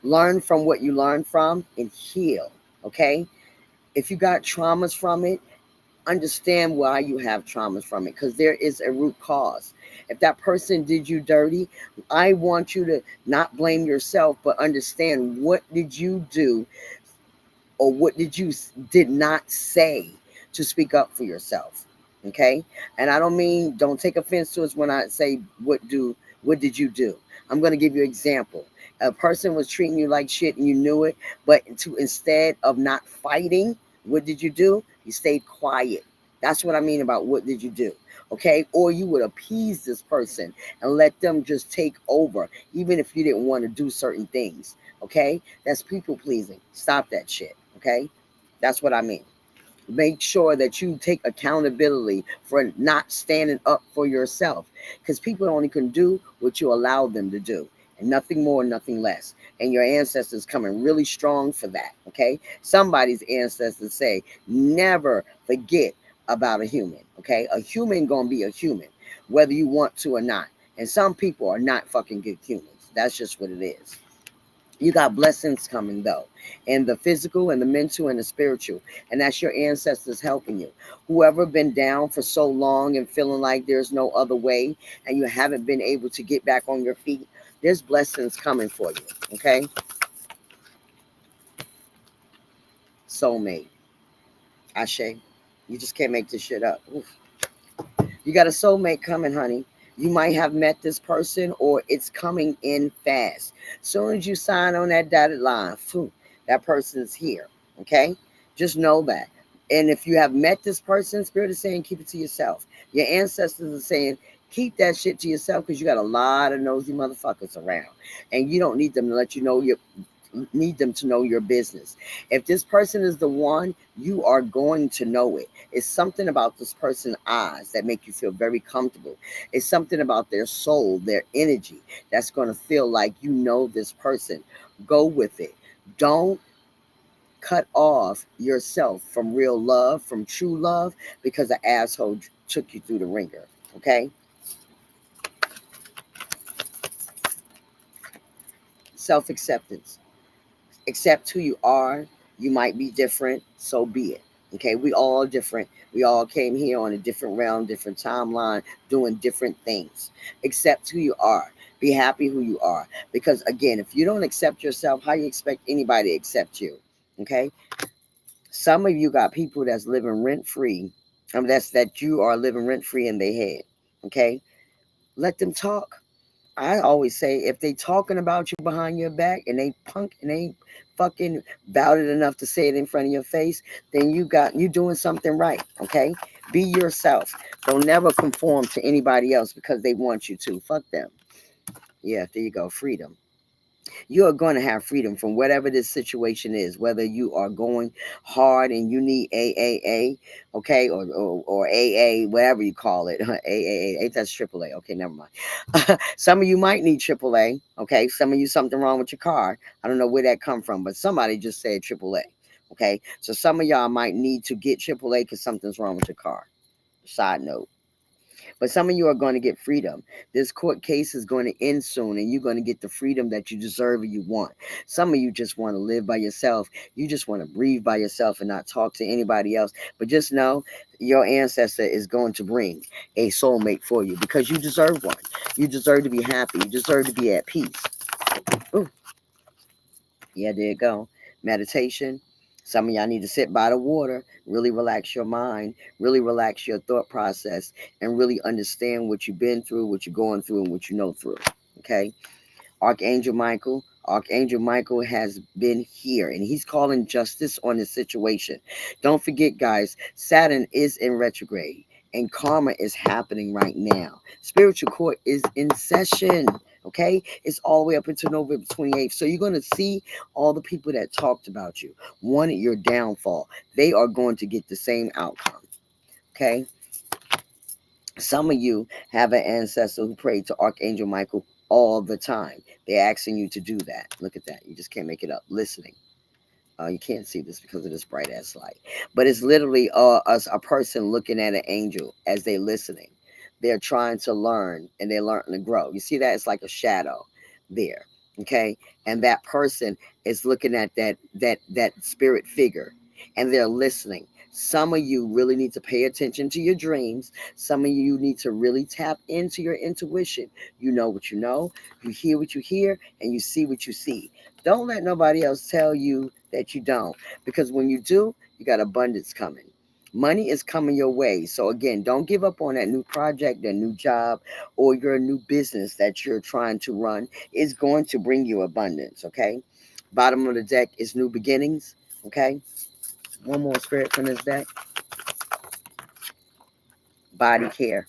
A: Learn from what you learned from and heal. Okay, if you got traumas from it, understand why you have traumas from it, because there is a root cause. If that person did you dirty, I want you to not blame yourself, but understand what did you do, or what did not say to speak up for yourself. Okay, and I don't mean, don't take offense to us when I say what did you do. I'm going to give you an example. A person was treating you like shit and you knew it, but instead of not fighting, what did you do? You stayed quiet. That's what I mean about what did you do. Okay, or you would appease this person and let them just take over even if you didn't want to do certain things. Okay, that's people pleasing. Stop that shit. Okay, that's what I mean. Make sure that you take accountability for not standing up for yourself, because people only can do what you allow them to do, and nothing more, nothing less. And your ancestors coming really strong for that. Okay, somebody's ancestors say never forget about a human. Okay, a human gonna be a human whether you want to or not, and some people are not fucking good humans. That's just what it is. You got blessings coming though, and the physical and the mental and the spiritual, and that's your ancestors helping you. Whoever been down for so long and feeling like there's no other way, and you haven't been able to get back on your feet, there's blessings coming for you. Okay, soulmate, Ashe. You just can't make this shit up. Oof. You got a soulmate coming, honey. You might have met this person, or it's coming in fast. Soon as you sign on that dotted line, phew, that person's here. Okay? Just know that. And if you have met this person, Spirit is saying keep it to yourself. Your ancestors are saying keep that shit to yourself, because you got a lot of nosy motherfuckers around. And you don't need them to let you know your business. If this person is the one, you are going to know it. It's something about this person's eyes that make you feel very comfortable. It's something about their soul, their energy, that's going to feel like you know this person. Go with it. Don't cut off yourself from real love, from true love, because an asshole took you through the ringer. Okay? Self-acceptance. Accept who you are. You might be different, so be it. Okay, we all different. We all came here on a different realm, different timeline, doing different things. Accept who you are. Be happy who you are. Because again, if you don't accept yourself, how you expect anybody to accept you? Okay. Some of you got people that's living rent free. That's that you are living rent free in their head. Okay. Let them talk. I always say if they talking about you behind your back and they punk and they fucking about it enough to say it in front of your face, then you doing something right. Okay, be yourself. Don't never conform to anybody else because they want you to. Fuck them. Yeah, there you go. Freedom. You are going to have freedom from whatever this situation is, whether you are going hard and you need AAA, okay, or AA, whatever you call it. AAA, ain't that AAA? Okay, never mind. Some of you might need AAA, okay. Some of you something wrong with your car. I don't know where that come from, but somebody just said AAA, okay. So some of y'all might need to get AAA because something's wrong with your car. Side note. But some of you are going to get freedom. This court case is going to end soon, and you're going to get the freedom that you deserve and you want. Some of you just want to live by yourself. You just want to breathe by yourself and not talk to anybody else. But just know your ancestor is going to bring a soulmate for you because you deserve one. You deserve to be happy. You deserve to be at peace. Ooh, yeah, there you go. Meditation. Some of y'all need to sit by the water, really relax your mind, really relax your thought process, and really understand what you've been through, what you're going through, and what you know through. Okay? Archangel Michael has been here and he's calling justice on the situation. Don't forget, guys, Saturn is in retrograde and karma is happening right now. Spiritual court is in session. Okay, it's all the way up until November 28th. So you're going to see all the people that talked about you, wanted your downfall. They are going to get the same outcome. Okay, some of you have an ancestor who prayed to Archangel Michael all the time. They're asking you to do that. Look at that. You just can't make it up. Listening. You can't see this because of this bright ass light. But it's literally a person looking at an angel as they're listening. They're trying to learn and they're learning to grow. You see that? It's like a shadow there. Okay. And that person is looking at that spirit figure and they're listening. Some of you really need to pay attention to your dreams. Some of you need to really tap into your intuition. You know what you hear what you hear, and you see what you see. Don't let nobody else tell you that you don't. Because when you do, you got abundance coming. Money is coming your way. So again, don't give up on that new project, that new job, or your new business that you're trying to run. It's going to bring you abundance, okay? Bottom of the deck is new beginnings, okay? One more spirit from this deck. Body care.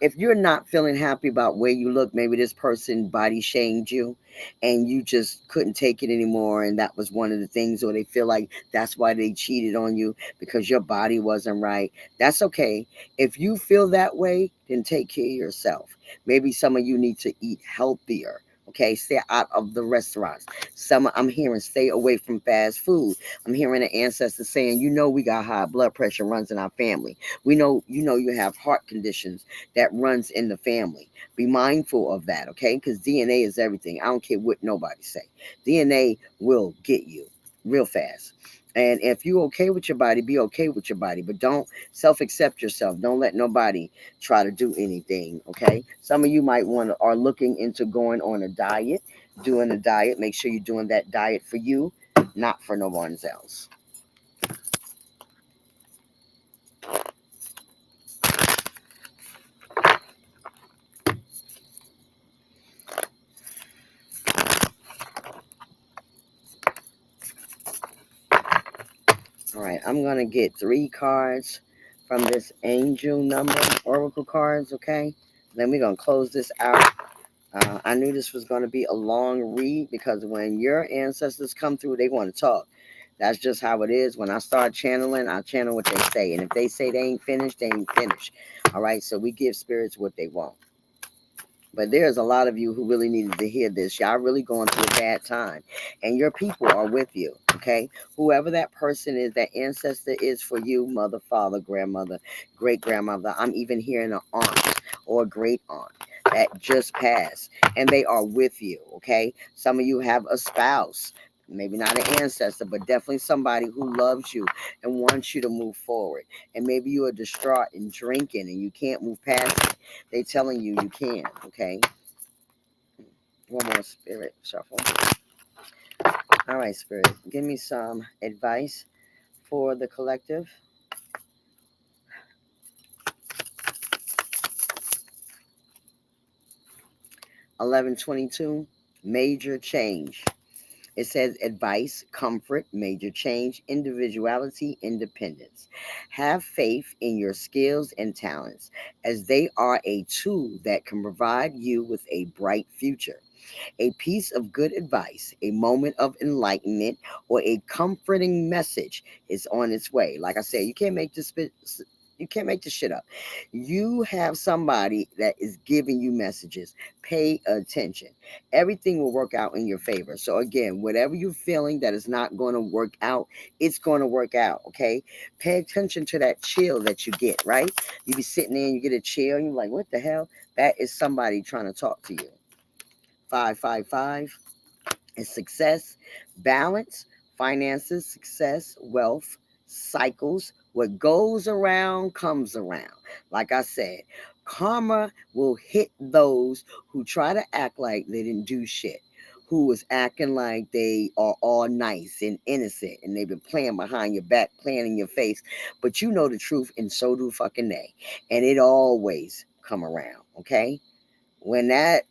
A: If you're not feeling happy about where you look, maybe this person body shamed you and you just couldn't take it anymore. And that was one of the things, or they feel like that's why they cheated on you because your body wasn't right. That's okay. If you feel that way, then take care of yourself. Maybe some of you need to eat healthier. Okay, stay out of the restaurants. Some I'm hearing stay away from fast food. I'm hearing an ancestor saying, we got high blood pressure runs in our family. We know, you have heart conditions that runs in the family. Be mindful of that, okay? Because DNA is everything. I don't care what nobody say. DNA will get you real fast. And if you okay with your body, be okay with your body. But don't self-accept yourself. Don't let nobody try to do anything, okay? Some of you might are looking into going on a diet, doing a diet. Make sure you're doing that diet for you, not for no one else. All right, I'm going to get 3 cards from this angel number, oracle cards, okay? Then we're going to close this out. I knew this was going to be a long read because when your ancestors come through, they want to talk. That's just how it is. When I start channeling, I channel what they say. And if they say they ain't finished, they ain't finished. All right, so we give spirits what they want. But there's a lot of you who really needed to hear this. Y'all really going through a bad time. And your people are with you, okay? Whoever that person is, that ancestor is for you, mother, father, grandmother, great-grandmother. I'm even hearing an aunt or a great aunt that just passed. And they are with you, okay? Some of you have a spouse. Maybe not an ancestor, but definitely somebody who loves you and wants you to move forward. And maybe you are distraught and drinking and you can't move past it. They telling you can, okay? One more spirit shuffle. All right, spirit, give me some advice for the collective. 1122, major change. It says advice, comfort, major change, individuality, independence. Have faith in your skills and talents, as they are a tool that can provide you with a bright future. A piece of good advice, a moment of enlightenment, or a comforting message is on its way. Like I said, you can't make this shit up. You have somebody that is giving you messages. Pay attention. Everything will work out in your favor. So again, whatever you're feeling that is not going to work out, it's going to work out. Okay. Pay attention to that chill that you get. Right. You be sitting there and you get a chill, and you're like, "What the hell?" That is somebody trying to talk to you. 555 is success, balance, finances, success, wealth, cycles. What goes around comes around. Like I said, karma will hit those who try to act like they didn't do shit. Who is acting like they are all nice and innocent and they've been playing behind your back, playing in your face. But you know the truth, and so do fucking they. And it always come around, okay? When that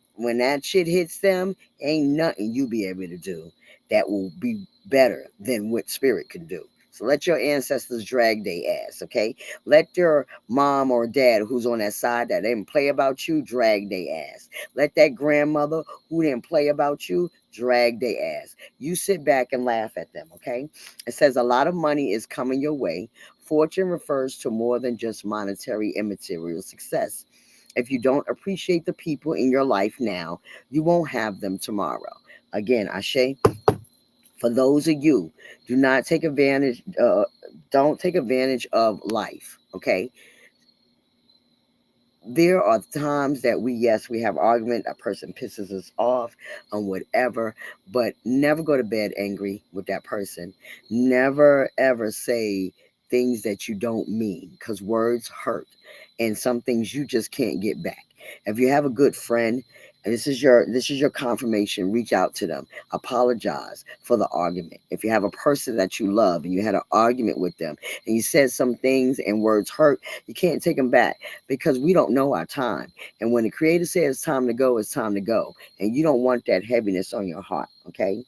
A: shit hits them, ain't nothing you be able to do that will be better than what spirit can do. So let your ancestors drag their ass, okay? Let your mom or dad who's on that side that didn't play about you drag their ass. Let that grandmother who didn't play about you drag their ass. You sit back and laugh at them, okay? It says a lot of money is coming your way. Fortune refers to more than just monetary and material success. If you don't appreciate the people in your life now, you won't have them tomorrow. Again, Ashe, for those of you, do not take advantage, don't take advantage of life, okay? There are times that yes, we have argument, a person pisses us off on whatever, but never go to bed angry with that person. Never ever say things that you don't mean, because words hurt, and some things you just can't get back. If you have a good friend, and this is your confirmation, reach out to them, apologize for the argument. If you have a person that you love and you had an argument with them and you said some things and words hurt, you can't take them back, because we don't know our time. And when the creator says it's time to go, it's time to go. And you don't want that heaviness on your heart, okay?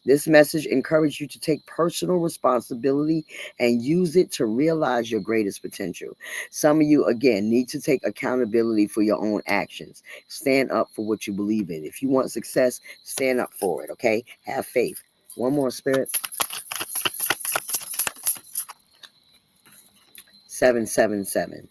A: This message encourages you to take personal responsibility and use it to realize your greatest potential. Some of you, again, need to take accountability for your own actions. Stand up for what you believe in. If you want success, stand up for it, okay? Have faith. One more, Spirit. 777.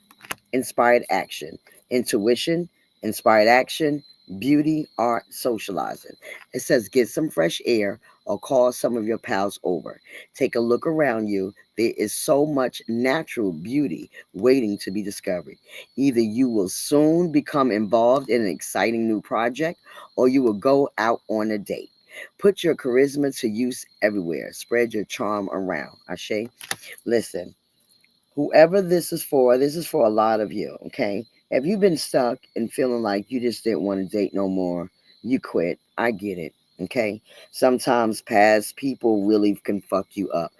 A: Inspired action, intuition, inspired action, beauty, art, socializing. It says get some fresh air or call some of your pals over. Take a look around you. There is so much natural beauty waiting to be discovered. Either you will soon become involved in an exciting new project, or you will go out on a date. Put your charisma to use everywhere. Spread your charm around. Ashe, listen, whoever this is for a lot of you, okay? If you've been stuck and feeling like you just didn't want to date no more, you quit. I get it, okay? Sometimes past people really can fuck you up.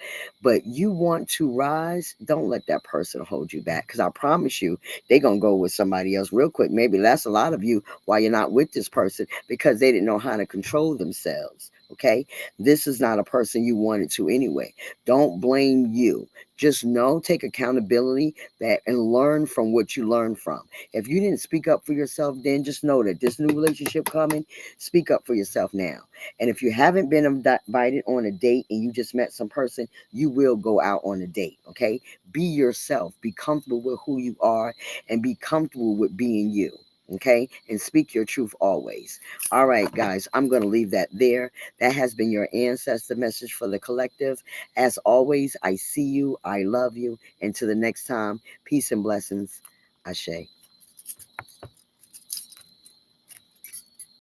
A: But you want to rise, don't let that person hold you back. Because I promise you, they're going to go with somebody else real quick. Maybe that's a lot of you why you're not with this person, because they didn't know how to control themselves, okay? This is not a person you wanted to anyway. Don't blame you. Just know, take accountability that and learn from what you learned from. If you didn't speak up for yourself, then just know that this new relationship coming, speak up for yourself now. And if you haven't been invited on a date and you just met some person, you will go out on a date, okay? Be yourself, be comfortable with who you are, and be comfortable with being you. Okay, and speak your truth always. All right, guys, I'm going to leave that there. That has been your ancestor message for the collective. As always, I see you, I love you. Until the next time, peace and blessings. Ashe.